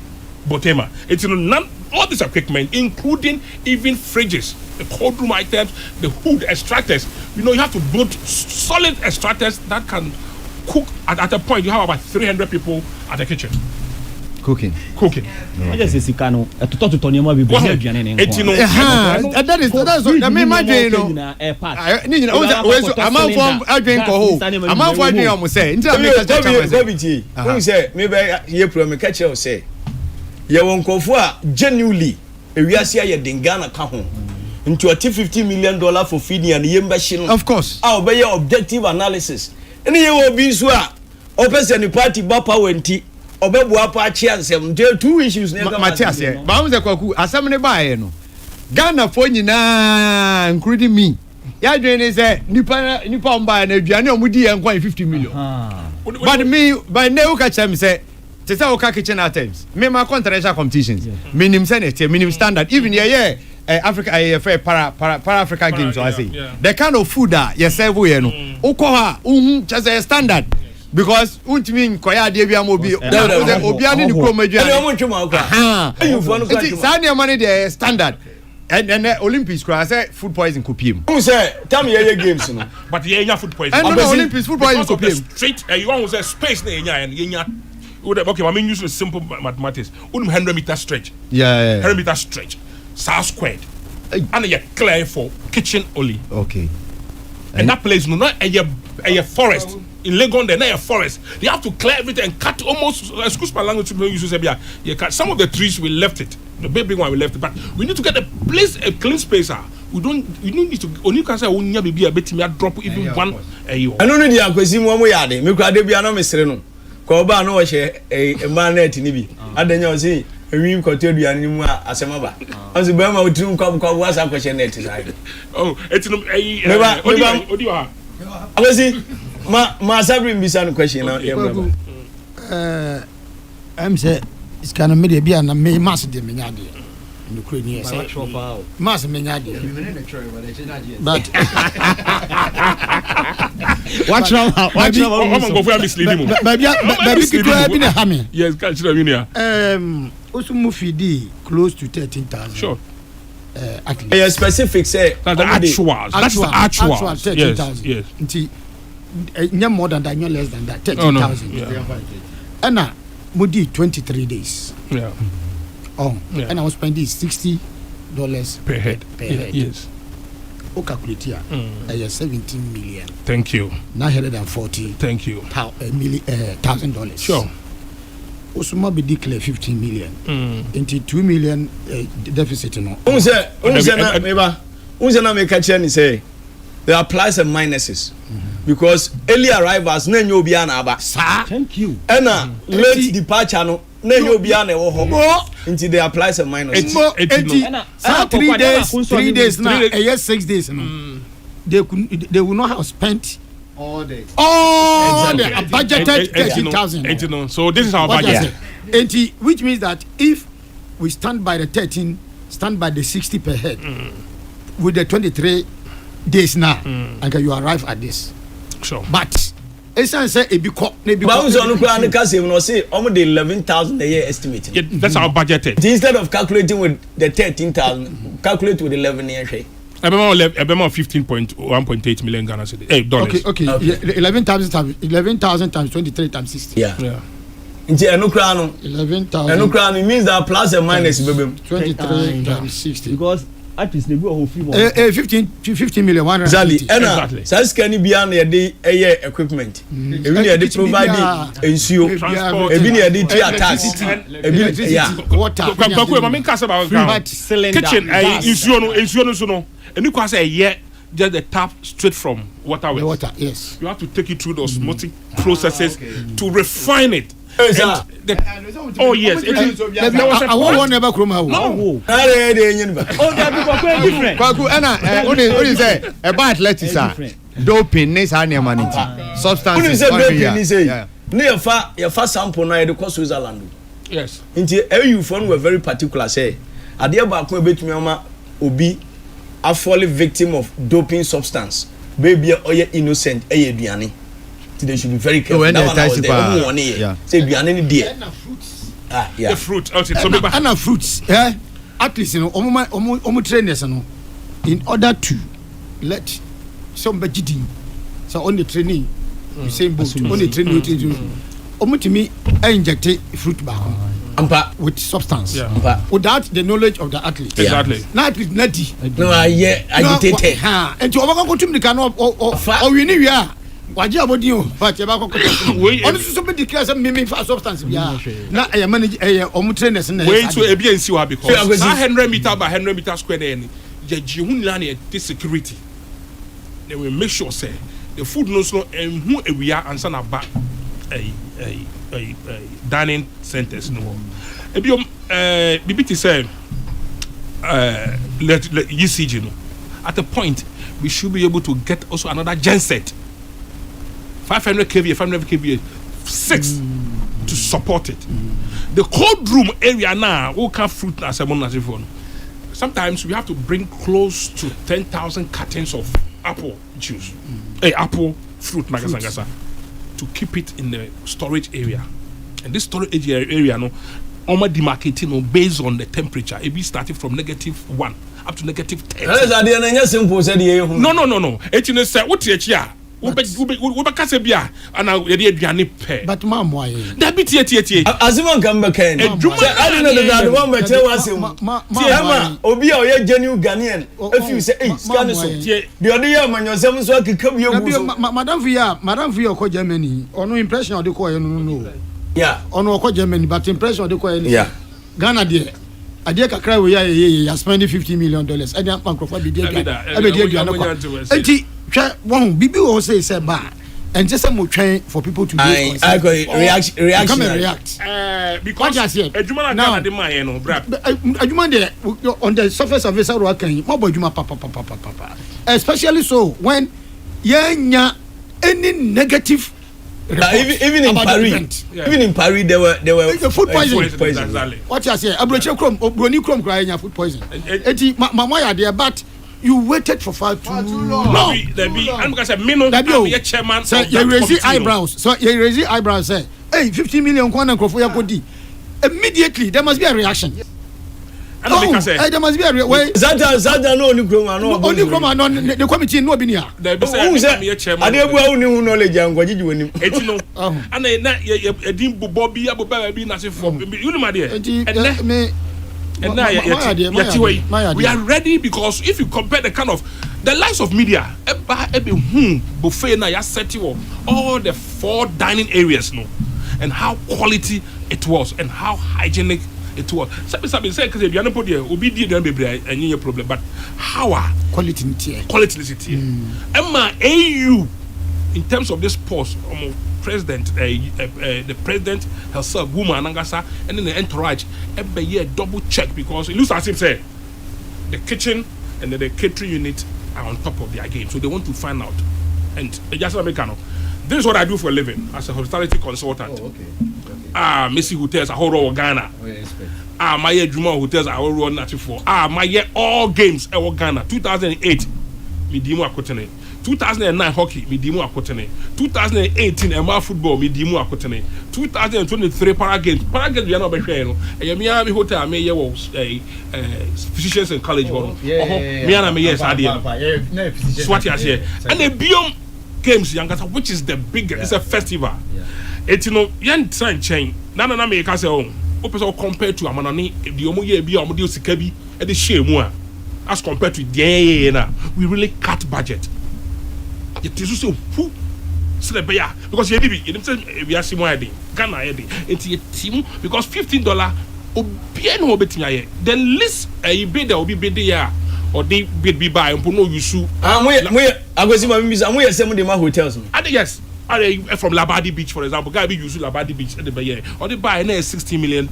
Botema. It's none all this equipment, including even fridges, the cold room items, the food extractors. You have to build solid extractors that can cook at a point. You have about 300 people at the kitchen. Cooking. I just say Sikano. To talk to Tony Mobi. That is what I mean. Imagine, I'm out from I drink home. I'm out for drink. I'm saying. Say maybe here from catch you say. You won't go for genuinely. We are here Dingana Kahon. Into a $50 million for feeding and yemba. Of course. I'll be your objective analysis. And you will be swa. Opens any party bapa wenti. Obebuapa chance there are two issues Matthias here. But I'm the Kwaku, Asamene Baye no. Ghana for nyina including me. Ya doing say nipa mba na aduane omudi en kwan 50 million. But me by now catch am say say oka kitchen items. Me my international competitions. Minimum senate, minimum standard. Even Africa para Africa games so I say. The kind of food that you serve here no. Ukoha just a standard. Because untimi koya de bia mo bi obiani ni kro maduane sani money the standard and Olympics cry say food poison kopiem who say tell me your games no but yeah food poison and no Olympics food poison kopiem straight you want say space na enya okay I mean use simple mathematics 100 meter stretch 100 meter stretch south squared and you clear for kitchen only okay and that place no not a forest in Legon there a forest they have to clear everything and cut almost excuse my language you say cut some of the trees we left it the big one we left it but we need to get a place a clean space we don't need to only can say onya baby a bit me drop even one I don't need the akwesi mo yade me kwa de bia no mesere no ko ba no wo she e man net ni bi adanya o say ewim koto aduane ni mu asema ba onse be ma otrim kwa wasa kweshe net side oh etino odi wa akwesi ma sabri mbisa no question na I'm say it's kind of media bia na me mass de menya de no kure ni say mass menya de but watch now I'm go for misleading baby be na hame yes catch the union osumu fidi close to 13,000 sure a specific say that's the actual 13,000 yes more than that, less than that. 30,000. And Modi 23 days. Yeah. And I was spending $60 per head. Yes. Calculate 17 million. Thank you. 940. Thank you. $1,000. Sure. Osuma be declare 15 million. Into 2 million deficit. No. Na make a change say. There are pluses and minuses because early arrivals na nyo bia na aba thank you and late departure no na nyo bia na wo ho until there are pluses and minuses 3 days now 6 days no they will not have spent all day exactly. They budgeted 13,000 so this is our budget which means that if we stand by the 13 stand by the 60 per head with the 23 days now and you arrive at this sure but Esan say e be cop but so no plan ka say no say almost the 11,000 a year estimate that's our budgeted instead of calculating with the 13,000 calculate with 11 year about 15.1.8 million Ghana cedis dollars okay 11,000 times 23 times 60 yeah nti eno kra no 11,000 means that plus and minus bebem 23 times 60 because at least they go whole free 15 million 150 exactly so scan bia na dey equipment ebi na dey provide ensure ebi na dey tia tax ebi water kwa ma menka say about kitchen ensure no so no eni kwa say just the tap straight from water wells the water yes you have to take it through the osmotic processes to refine it Oh yes, I want never come out. Oh, that people quite different. Kwaku only say about athletics doping ne sa ne manity substances doping say ne your fa sample na de ko Switzerland. Yes. Nti you phone were very particular say ade ba ko betumi ama obi a fall victim of doping substance baby or innocent aduane. They should be very careful. Say aduane ni dear. The fruit. And fruits. At least you know omo trainers no in order to let somebody do so on the training you say both on the training omo to me inject fruit back with substance without the knowledge of the athlete. Exactly. Now athlete nadi no agitated and to omo go to me can or we ni we are waje abodi o but e ba kokko on so be declare say me for substance bia na e manage e omo trainers na wait to e bia nsi wa because 100 meter by 100 meter square there ni je hu nila na the security they will make sure say the food no so hu ewia ansa na ba dining centers no e bi bibiti say let UCG no at a point we should be able to get also another genset 500 kVA 500 kVA 6 to support it. The cold room area now we can fruit as a sometimes we have to bring close to 10,000 cartons of apple juice apple fruit nagasangasa to keep it in the storage area. And this storage area no almost demarcating based on the temperature. It be starting from -1 up to -10. No. It you say what here? We kase bia ana ye de aduane pe but ma mo aye da bi tie aziman kan be kan say I know that one be che wasem ma obi a oye genuine Ghanaian if you say scan so tie de ode ye amanyosem so akeka bi egu so madam Via ko Germany ono impression ode ko ye no yeah ono ko Germany but impression ode ko ye yeah Ghana de ade kakra we ya spending $50 million ade ampankrofo bi de aduane ko enti one bibi will say ba and just some train for people to I go reaction come and react because adwuma na Ghana de man no bra adwuma de on the surface of this aro kan mo bo adwuma papa especially so when yenya any negative even in Paris there were food poison. Exactly. What you say abroche krom obroni krom kra nya food poison eti mama ya there but you waited for far too long. No, there be. I'm gonna say, Mino, the chairman. So you raise eyebrows. So you raise eyebrows. Say, hey, 50 million kwana krofo ya kodi. Immediately there must be a reaction. There must be a reaction. Zada no only kroma no. Only kroma no. The committee no be here. Who say? Adebu a uni knowledge angwaji woni. Eti no. And na edim bobi aboba bi na se form. You know my dear. And now we are ready because if you compare the kind of the likes of media, buffet now you set you all the 4 dining areas no, and how quality it was and how hygienic it was. Sabi say because you are not put there, obi di dem bebre and your problem, but how are quality. Emma AU in terms of this post, president, the president herself, woman, Angasa, and then the entourage, every year double check because it looks as if say the kitchen and the catering unit are on top of their game, so they want to find out. And just Americano, this is what I do for a living as a hospitality consultant. Missy hotels, a whole Ghana. My Juma hotels, a whole native for. My all games, Ghana. 2008, Midimu Akotene. 2009 hockey midimu akotene 2018 MR football midimu akotene 2023 para games we are not be hwe no Miami hotel me ye wo physicians in college one me and me yes ade so what you say and the biom games yangata which is the biggest it's a festival it no yan tran chain na me ka say o person compare to amanani the omo ye bi omo de osika bi e de share a as compared to the na we really cut budget. It is so who Slebeya because you we are similar Ghana it's a team because $15 the least a bid will be bid there or they bid be by and no you sue. I go see my hotels. Yes, from Labadi Beach, for example, guy be using Labadi Beach at the year, or they buy $16 million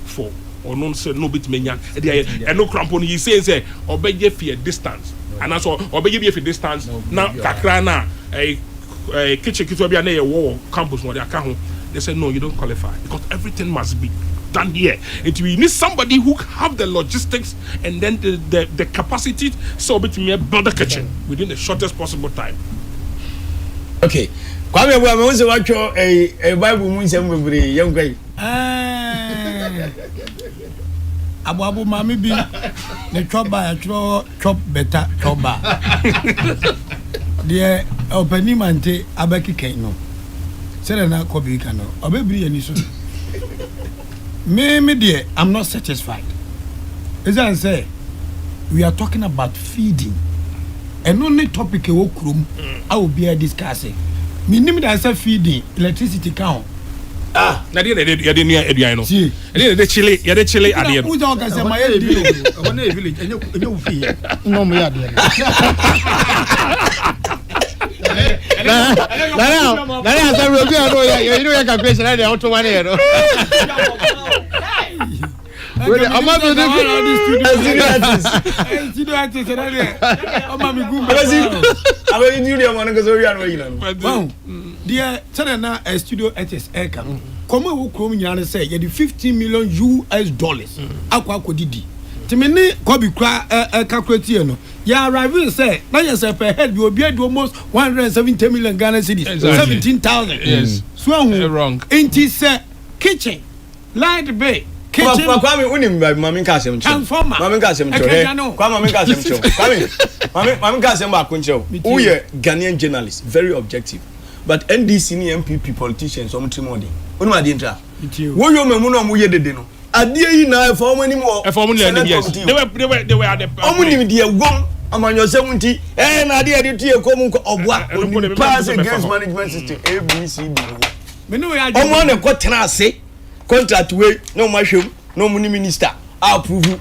for, or no say no bit mania, and no crampon. He says, or be for a distance, and that's all, or be for distance. Now, Kakrana, a kitchen could be a war campus where they are. They say no, you don't qualify because everything must be done here. And we need somebody who have the logistics and then the capacity so be to me build a kitchen within the shortest possible time. Okay. Kwame we want to watch a Bible mun say bebre young guy. Abu mami bi ne choba chop better choba. The openi mante abaki kenyo. Say na kobi kano. Obebri ani so. Me dear, I'm not satisfied. As I say, we are talking about feeding. And only topic I will be discussing. Minimum that I say feeding, electricity count. Na dia eduan no. E dia de chile ade. Who talk say my head deal. One village, enyo fee. No me ade. Now, I said, you know, you can question that out to 1 year. I'm not going to do studio artist. Come on, come say you $15 million US. Aqua didi. Timini Kobi calculate no. Ya arrive say now you say per head will be almost 170 million Ghana cedis. Exactly. 17,000. Yes. So wrong. Inti say kitchen, light bay. Kitchen. Kwame unim mami ka asem cho. Mami ka asem cho. Kwame mami ka asem cho. Kwame mami ka asem ba kuncho. Who ye Ghanaian journalist, very objective. But NDC ni MPP politicians omo trimodi. Onu ade ntra. Wo yo memu no mo ye dede no. Adie yi na e for mo ni mo. E for mo ni yes. They were at the omo ni die won amanyo se wunti na adie de tie ko mu obwa oni pass against management system ABCD. Me no ya omo na ko tena ase contract we no ma hwem no mu ni minister approve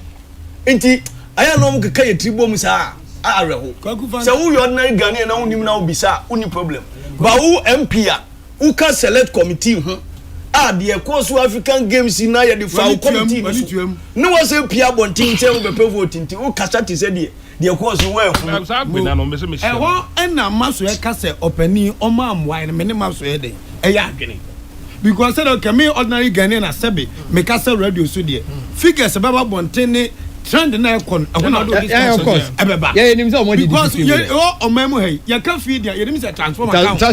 enti aya no mu keka ye tribo mu sa areho se wo yo ordinary Ghanaian na unim na obisa uni problem ba wo MP a who can select committee the course African Games in na the foul committee no was a pia bontin tell be voting who kasa ti say the course we na maso e kasa openi oma amwa na me maso e den e ya adwene because said okay me ordinary Ghanaian na sebe me kasa radio so de figures baba bontin ne trend na ekon ahuna do of course ebeba yeah nim say omodi because omemu hey ya ka feed ya nim say transform account na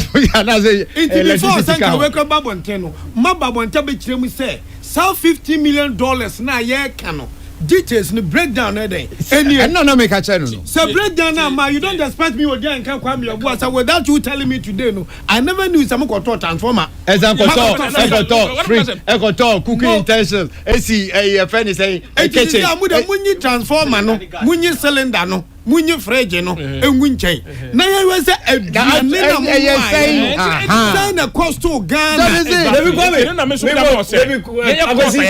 say before say we ka babonten no ma babonten be kiremu say $50 million na ye ka no details ni breakdown na den no make a channel no say breakdown na ma you don't expect me odia nkan kwa me obo asa without you telling me today no I never knew some ko transformer example talk cooking utensils AC a friend is saying kitchen munyi transformer no munyi cylinder no munyi fridge no enwu nchen na ye we say aduane na mo say na cost to Ghana let me come na me so da mo say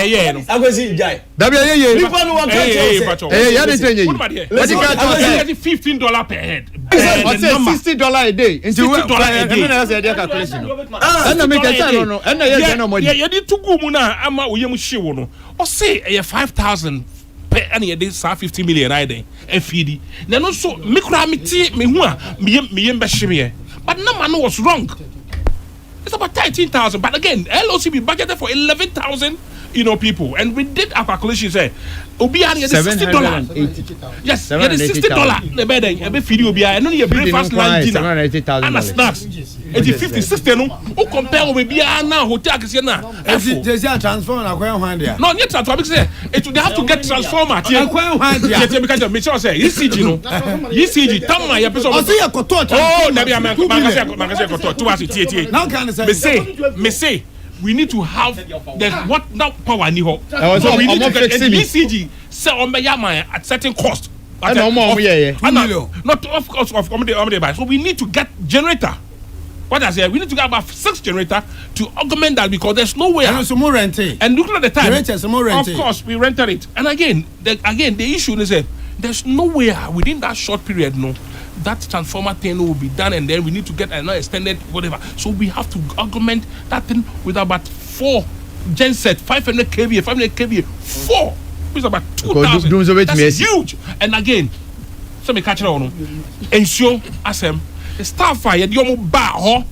ye no agosi jai da be ye people no want to ya dey tell you let's get $15 per head $60 a day into $60 a day na say dey calculation na make a channel no na ye no money ye dey tugu mu na ama oyem hyewo no o say 5,000 and ye this 50 million right there FED na no so me kura me ti me hu a me be hweme but no man was wrong. It's about 13,000 but again LOCB budgeted for 11,000 people and we did our calculation say obi had $60 yes yeah $60 the bed e be feed obi and only a breakfast lunch dinner and snacks 50-60 no o compare obi na hotel kese na they say transformer na kwan hwan dia no nie transformer say it they have to get transformer kwan hwan dia you because me sure say ECG no ECG tamma ya person o say ya koto oh na be man say koto to as tie now can say me say we need to have the what now power ni ho so we need to get ECG say on be yaman at certain cost not of course of comedy buy so we need to get generator. What I say, we need to get about 6 generators to augment that because there's no way. And some more renting. And look at the time. Of course, we rented it. And again, the issue is that there's no way within that short period, that transformer thing will be done, and then we need to get another extended whatever. So we have to augment that thing with about 4 genset, 500 kVA, 500 kVA, 4, which is about 2,000. That's huge. And again, so me catch it on. Ensure asem the staff fire the omo ba ho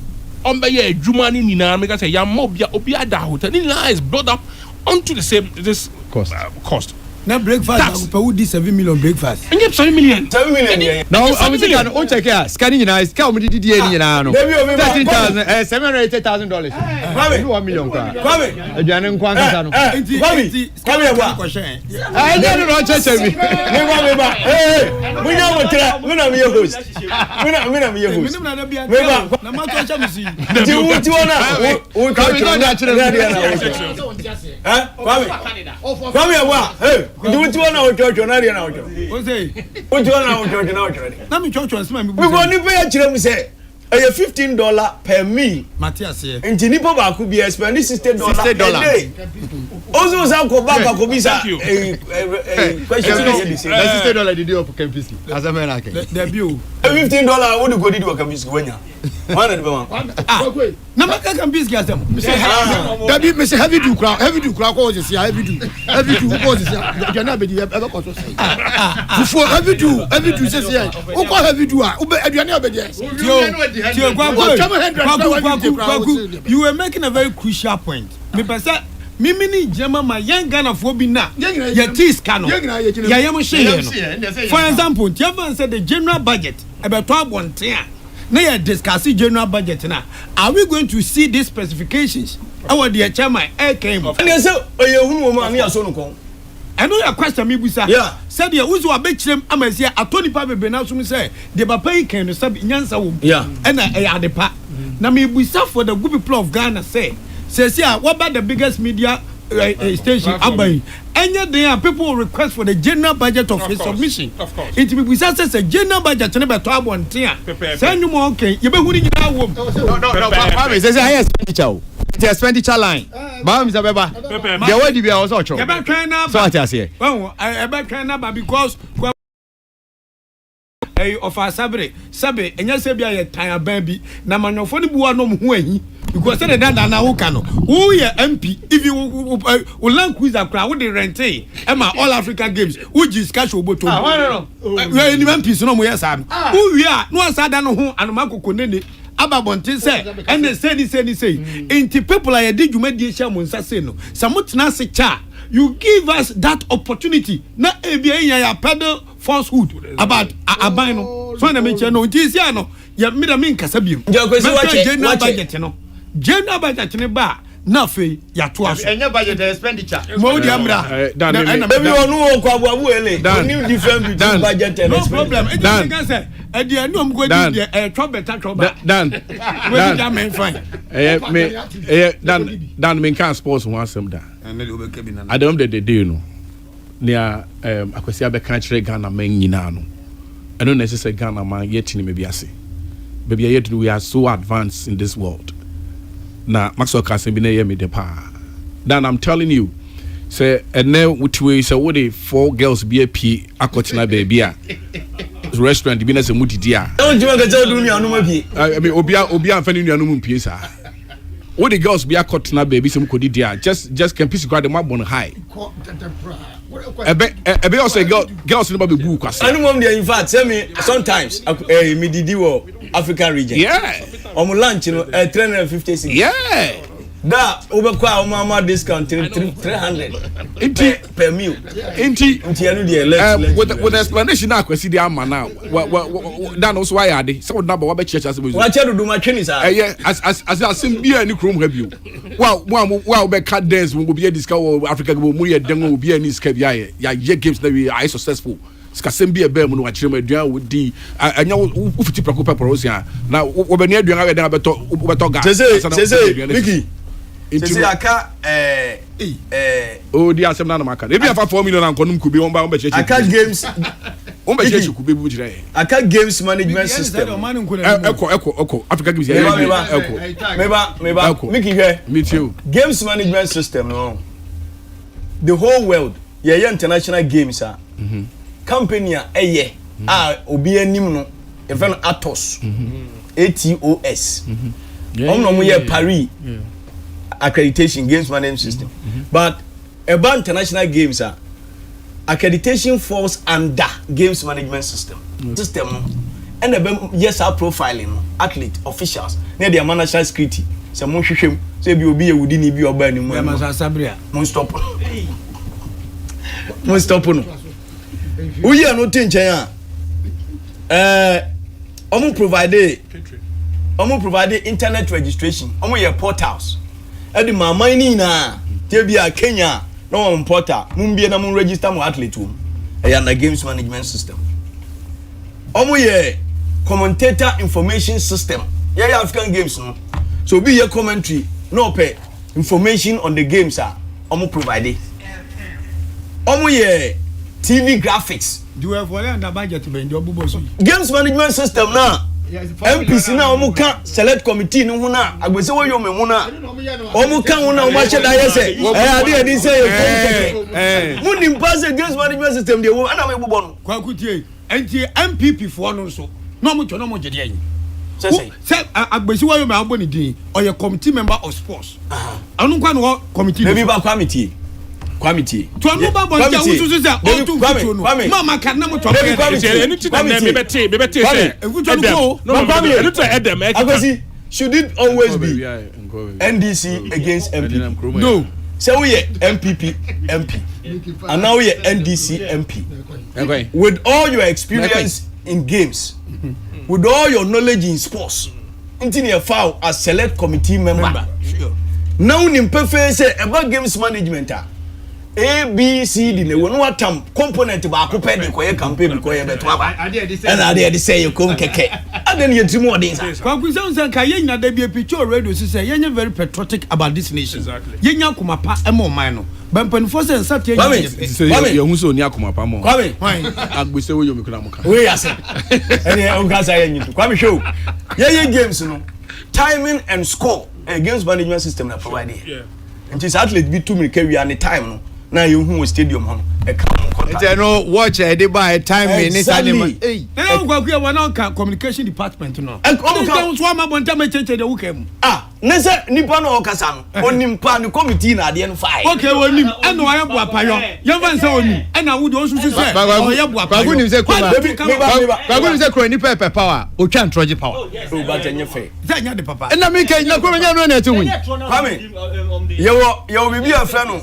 on be ye adwuma ni nyina make say ya mo obi ada hotel ni is built up onto the same this cost. Now breakfast per would 7 million breakfast. And get 7 million. 7 million. Now I'm saying on check here. Scanning na is come did the na no. $13,780,000. Kwame 1 million kwa. Kwame. Aduane nkwa nkasa no. Kwame. Kwame wa. Ah, no no check me. Me ba. Eh. Munya motra. Muna me host. Muna me host. Me ba. Na ma to cha misi. Ti wuti wona. O Kwame no na chere me. Eh? Kwame. Kwame wa. Eh. Ndi wuti wona o chocho na ria na o chocho. O say. Wuti wona o chocho na o chocho. Na me chocho nsema me bu. We go ni pay chere mu say $15 per meal. Matthias here. Nti nipa ba ku bi spend $60 a day. Also say ko ba ko bi sa question $60 did you up campus. As a man like. There be o. $15 wo dey go did work campus wanya. One of them. Na maka campus ki asem. There be me say heavy do crowd ko just say heavy do ko just say you na be the ever ko so say. Before heavy do say o ko heavy do a aduane obedience. You were making a very crucial point. Me person me mini jama my young Ghana for be na your teas cano ya yam share. For example, Tiavan said the general budget about 12 now you discuss the general budget now. Are we going to see these specifications? Our dear chairman came. And you say oh man ya so no kon. I know your question me busa. Yeah. Said you uzo abechrem amasia atoni pa bebe na so me say the papa yi kan no sabi nyansa wo. Yeah. And adepa. Na me busa for the group people of Ghana say what about the biggest media station abai. Any day people will request for the general budget of his submission. Of course. It will be said a general budget na be 12 Send you more okay. You be hu ni nyina wo. No. Papa say highest expenditure. The expenditure line. Ba Mr. Beba. The way the be also cho. You be try na. So what you say? Oh, I be try na because of our sabe enya se bia ye tan aban bi na manofo ni buwa no ho ahi because say the dada na wo ka no wo ye MP if you land cruiser kra wo dey rent e ma all Africa games wo jis cash oboto no we ni MP so no mo yes am wo wi a no asada no ho anoma kokonene ababontin say and they say inti people are dey djuma die sha mo nsa say no samutna se cha you give us that opportunity na ebia ya pedal falsehood about abino so na me che no nti sia no ya me da me nkasa biem general budget no general budget ne ba na fe ya to aso enya budget expenditure mo di amra baby onu ko abu ele new different between budget and no problem it can say e dey no am go di tro better dan we dey men fine dan me kan sports one asem da adam de dey no nia akwasi abeka kire Ghana man nyina no eno na say Ghana man yetini me biase baby yet we are so advanced in this world na Maxwell Kasim bi na ye me de pa dan I'm telling you say ene wutwe say wo de 4 girls bi apie akotina baby a restaurant bi na say mudidi a don't you get to do me anu mapie I mean obi anfa ni nuanu mpie sa wo de girls bi akotina baby say mkodidi a just can piece grade mo bon high ebe also girls no be bu kwase anu mom dey in fact say me sometimes me didi wo African region yeah on lunch no 356 yeah da obekwa mama discount 300 per meal inti anu dey let's with explanation na kwasi dey ama now dan also why ade say we number wa be church as we wa che do ma twini sa as asim bia ni krom ha bio wa be card dance we go be discount Africa go mu ye den go be ni ska bia ya games na we are successful skasem bia be mu no wa kire aduan wo di anya wo fiti prako peporosia na wo be ni aduan ga den beto ga say Mickey say aka oh di asem na maka e bia fa 4 million ankonum kubi won ba won be cheche aka games won be cheche kubi bu jira aka games management system eko Africa games meba Mickey here meet you games management system no the whole world international games company a obi anim no a friend Atos, ATOS. Yeah, Paris accreditation games management system. But about international games accreditation falls under games management system. And the yes are profiling athlete officials near the national security. So mo hwehwem say bi obi ye wudi ni bi oba ni mo. Mo stop. Mo stop no. Uye no tin chen omo provide internet registration. Omo ye portals. E di mama ni na te bia Kenya no on portal. Mo bia na mo register mo athlete wo. E under games management system. Omo ye commentator information system. Yeah, African games no. So be your commentary no pay information on the games omo provide. Omo ye TV graphics. Do you have one under budget to be games management system now. MPC now omo can select committee no na agbese wo yo me mu na omo kan wo na omo che da yese ade ade say mu nim pass games management system dey wo ana me bobon no kwakutie enti MPP for no so no mo no mo gede yin say agbese wo yo me aboni din or your committee member of sports anu kwa no committee maybe ba committee to no ba bon ja wo so say o tu kutu no mama kan na mo to enu ti na me bete say no Agosi, should it always be NDC against MPP? No. So we are MPP MP, and now we are NDC MP. Okay. With all your experience in games, with all your knowledge in sports, into your file as select committee member. Now in perfect say about games management. A B C D ne wonu atam component ba ko pe de ko ye campaign ko ye beto aba and ade de say you come keke aden ye timu odin sa conclusion say ka ye nya da bi picture radio say ye nya very patriotic about this nation. Exactly. Ye nya akoma pa e mo man no ban pan for say nsat ye nya ye hu so ni akoma pa mo kwame agbese wo yo me kura mo ka we ase ene o ga say ye nyitu kwame show ye games no timing and score games management system na provide here and is athlete be 2 minutes carry any time no na you who stadium hono e ka mo contact no watch e dey buy time minutes animal eh na go kwa wana communication department no e ko so ma bonta me cheche de wukem na se nipa no okasa no onim pa no committee na ade no fine okay onim e no aye bua payo ye van say onim e na wo de osu se oye bua payo bagu nim se kro nipa pe power o twa ntroje power o ba tenye fe za nya de papa na me kan na ko nya no na ti hu kwame ye bibi afra no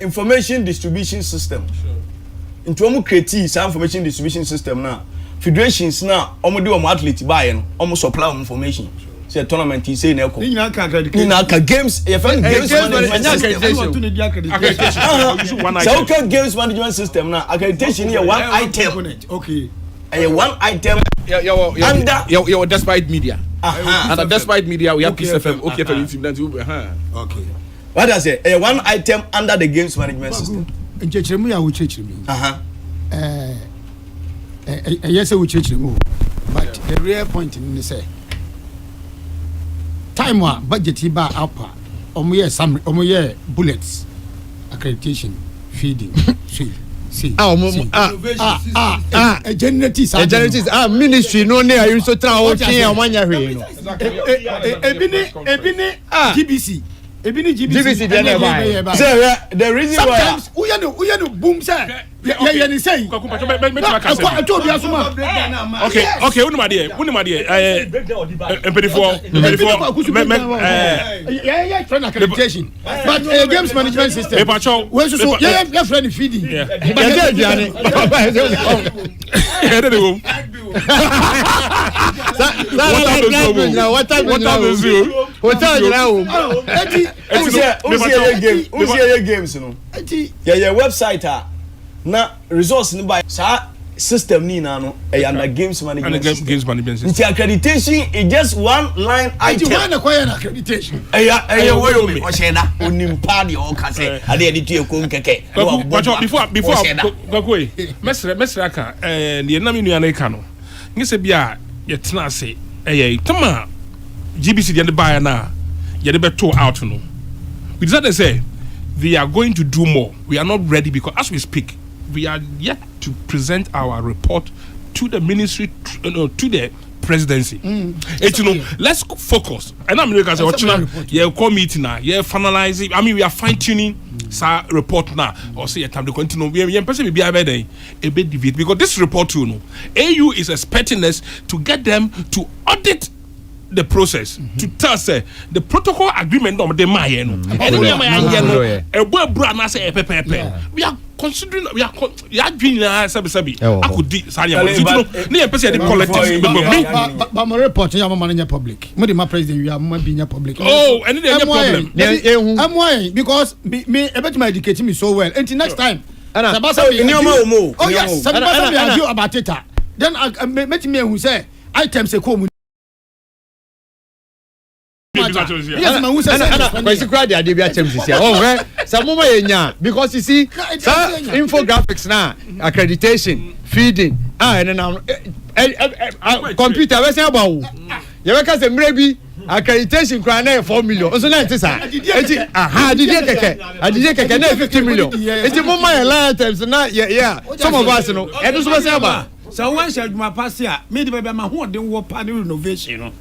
information distribution system. Into omu create some information distribution system na federations na omu de omu athlete buy no omu supply information. Say tournament say na eko. Ni na ka games games management system. So games management system na accreditation here one item. Okay. One item under your despite media. And despite media we have PSFM okay. What does it? One item under the games management system. Nchechiremu ya uchechiremu. Yes, uchechiremu. But the real point in the say, time wa budget ba apa. Omuye summary, omuye bullets, accreditation, feeding, see. Genetics. Ministry no ne ayu so tra o kin amanya hwe no. Ebini GBC. GBC dey buy. Say the reason why sometimes we no boom say yeah ni say okay unuma dey empedifo yeah friend accreditation but games management system we so yeah friend feeding what time games no yeah website na resource ni by sa system ni na no under games management system. The accreditation is just one line item. Why na kwaya na accreditation? Wo yo me o sheda onimpa de o ka say ade ade tu ekon keke. Before gakoi mesra ka ne na me nua na ka no. Ngese bia ye tena ase tama GBC de buy na ye de beto out no. We decided to say we are going to do more. We are not ready because as we speak we are yet to present our report to the ministry, to the presidency. Let's focus. And I'm going to say, call meeting now, finalizing. I mean, we are fine tuning. Sa report now or say a time to continue. We person be a bit deviate because this report AU is expecting us to get them to audit the process to tell say the protocol agreement on the we are considering we are doing sabi akudi but my report ya mama public me my president we are being public and the problem because me about my educating me so well until next time oh yes somebody argue about it then met me who say items say come yes, man, who says because you see, infographics now, accreditation, feeding, and then computer. What's about you? Because maybe accreditation crown 4 million. So now it is I did 50 million. It's the moment items now. Yeah. Some of us know. And this was about. So when shall my pass here? Maybe my who didn't work panel renovation.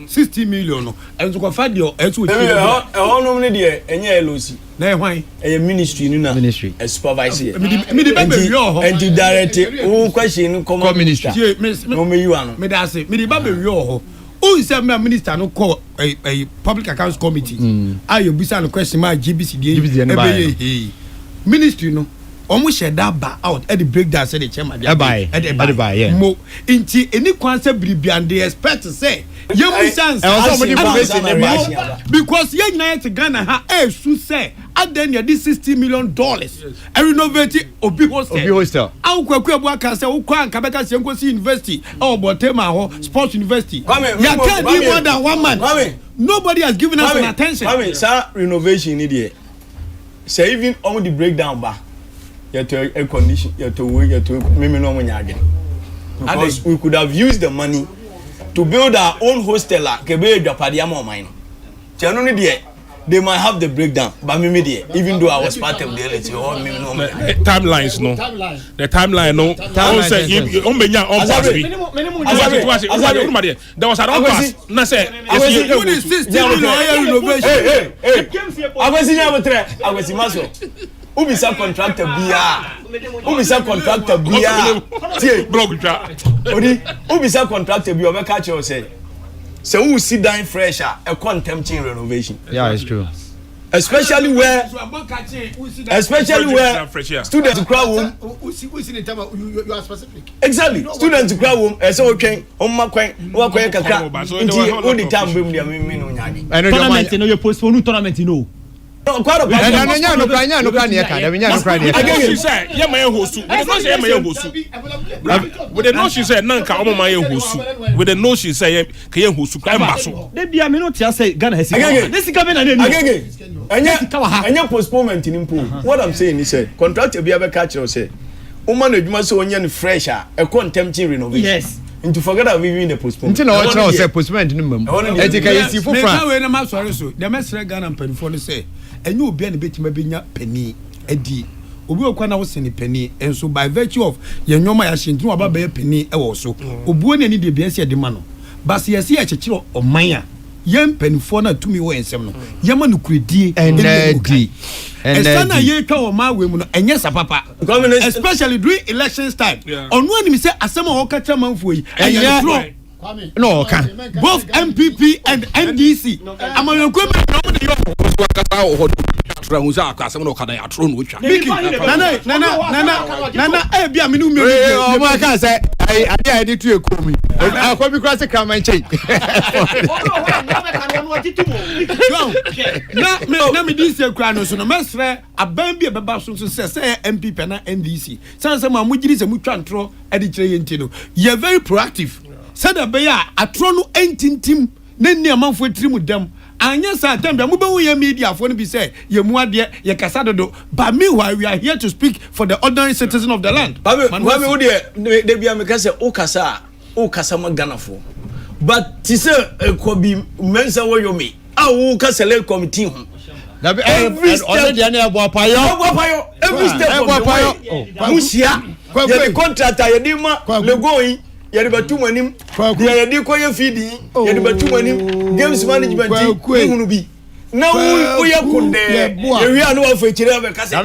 60 million. And to go find your all normally there, and yeah, Lucy. Now, why a ministry, ministry, a supervisor, and you direct all question, common minister. No, me, you are, me, that's it. Me, the baby, your who is a minister no call a public accounts committee. I you be some question my GBC ministry, no. Almost share that bar out at the breakdown said the chairman yeah mo inti any concept be and they expect to say because ye nyina to Ghana ha so say at then this $60 million I renovate obi hostel aw kwaku abu aka say wo kwa anka beka say nkosi university or Botema ho sports university you can't be more than 1 month nobody has given us an attention sir renovation ni there say even on the breakdown bar yet air condition yet to maybe no money again because we could have used the money to build our own hostel kebe japadiamo mine chanoni there they might have the breakdown but me there even though I was part of the elite or me no timelines no the timeline no on say on benya on pass me there was around pass na say you need 60 million renovation I was in maso Ubi subcontractor bia. Tie blog ja. Odi ubi subcontractor bia we catch you say. So who sit down fresh a contemplating renovation. Yeah, it's true. Especially where students crowd you are specific. Exactly. Students crowd so okay on my kwan kakra. Nti o di time bem dia me no nyagi. Tournament no you postpone tournament no. No, quite a bit. She said, "Yeah, my host. With the notion said, Nanka, oh my host. With the notion say, can host to climb muscle. They be a minute. I say, Ghana has this government and your postponement in improve. What I'm saying is, contract to be able to catch or say, woman, you must only fresher a contemplating renovation. Yes. And to forget that we in the postponement. Until I say postponement in the say. And you be a bit maybe penny edi obi okwa na wo sene penny and so by virtue of yanyoma ya shintu aba be penny e wo so obuo ne de bia se de ma no bas yesi a chechiro oman a yem penifo na tumi wo ensem no yema no kuredie edi esana ye twa o ma we mu no enye sapapa especially during elections time onu ani mi say asem o ka cha manfo yi enye no can both MPP and NDC amayonkwe me no de yo kasa o hodo trahu za aka asem no kada ya tro no twa nana e bia me no mi o ma ka say ade a de tu ekomi akwa bi kra se kraman chei na me dis ekra no so no mesre aban bi e beba so say MPP na NDC sanse ma mugiri se mutwa ntro e de kire yenti no you very proactive said a bear a trono entintim neni amanfo trimu dem anya sa tembe mu be hu ya media for no be say ye mu ade ye kasa dodo but meanwhile we are here to speak for the ordinary citizen of the land man we de bia me kase o kasa ma Ghana for but ti say ko bi mensa wo yo me a wo kasa le committee hu every step every step of the way musia ye contractor ye di ma legoyin ye de betum anim ye de koye feeding ye de betum anim games management hunu bi na wo ye kunde ye wi anu wa fechire be kase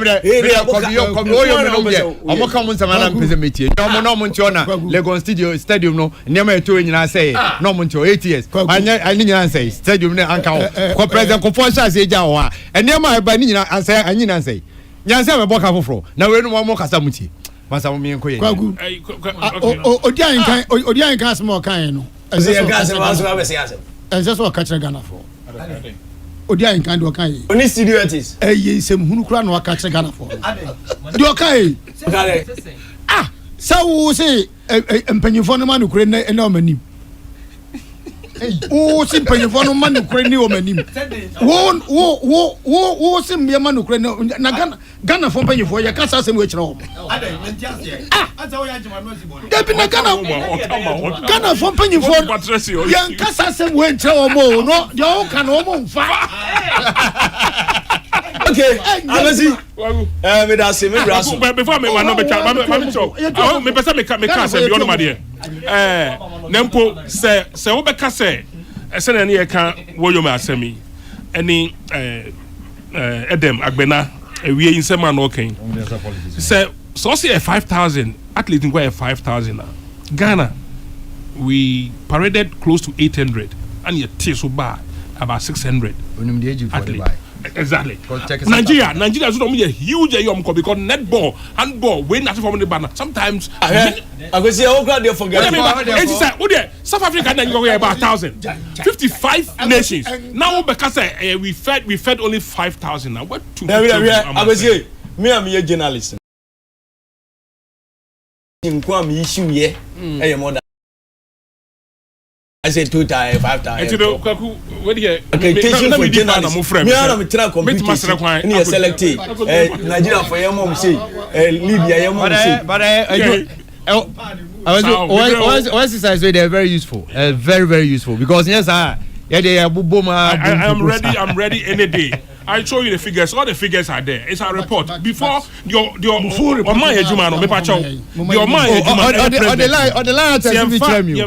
omo ka mo nsama na mpese metie no mo nti ona Legon stadium no nema eto nyina say no mo nti 8 years anya nyina say stadium ne anka ko president ko fo sha say ja ho a nema e ba ni nyina ansay anyina say nyansa be boka foforo na we no mo kasa mutie masa mo mienko ye odi an kan asmo kan no say gas ma so be say asem ense so ka kire Ghana for odi an kan do kan ye oni studio artist ye sem hunu kura no ka kire Ghana for do kan ye so say empanyifo no ma no kure na o manim wo si empanyifo no ma no kure ni o manim wo si me ma no kure na Ghana for empanyifo ye kasa sem we kire o Debi na Ghana for empanyifo ye kasa sem we kire o mo no ye o kan o mo mfa okay amasi me da say me braso before me no be twa me pesa me ka say bi ono ma de nempo se wo be ka say se na ne ka wo yo me asemi eni edem agbena ewie insem an okay say so say 5000 athlete go 5000 Ghana we paraded close to 800 and yet so bad about 600 onim the age for the buy. Exactly. Nigeria so a huge because netball, handball, we not from the banner. Sometimes I go see how glad they forget. South Africa then go about 1,000. 55 nations. Now because we fed only 5,000 now. What to I go see me am a journalist. In Kwame issue here. More I said 2 times, 5 times. And you know, where do you? Okay, teaching for journalists. Me am a try competition. Ni select Nigeria for your mom say, Libya your mom say. But exercise they're very useful. Very very useful because yes, I'm ready any day. I show you the figures. All the figures are there. It's a report. Before your man ejuma no me pa chow. Your man ejuma on the line tell me.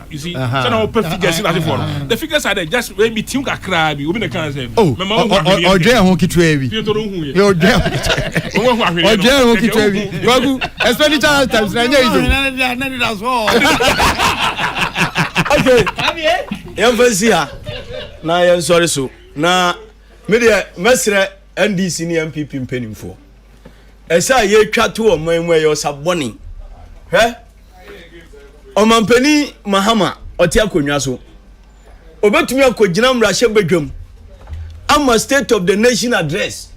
You see, so now put figures in that for. The figures are there. Just maybe team kakra bi. Obi na kan say. O dey ho kitwe bi. You dey ho kitwe bi. Gogu expenditure times na okay. Emphasize na yen sorry so. Na media mesre NDC ni MPP mpanimfo esa ye twa to o man we yo saboni o mampani mahama oti akonwa so obetumi akogina mrahye badwam ama state of the nation address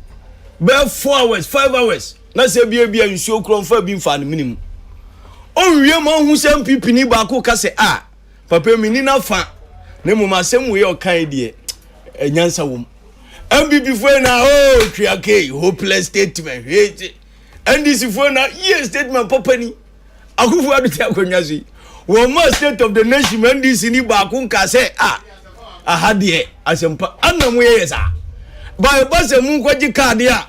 be 4 hours 5 hours na se bia nsuo kronfa bi mfa ne minimum o wie ma hu se MPP ni ba ko ka se papa mi ni na fa ne mu masem we o kan die enyansa wom MPP for na triake hopeless statement NDC for na statement popani akufu aduti akonyazi wo ma state of the nation NDC ni ba kun ka say ahade asempa anam ye yesa ba se mu kwaji card ya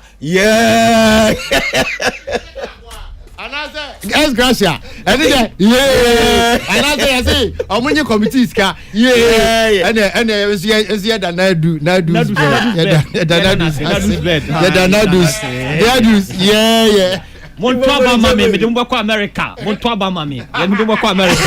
Yes, gracias. And then, and I say, how many committees can? And it's here that Nadu. Montwaba mami, me don't work America. Montwaba mami, me don't work America.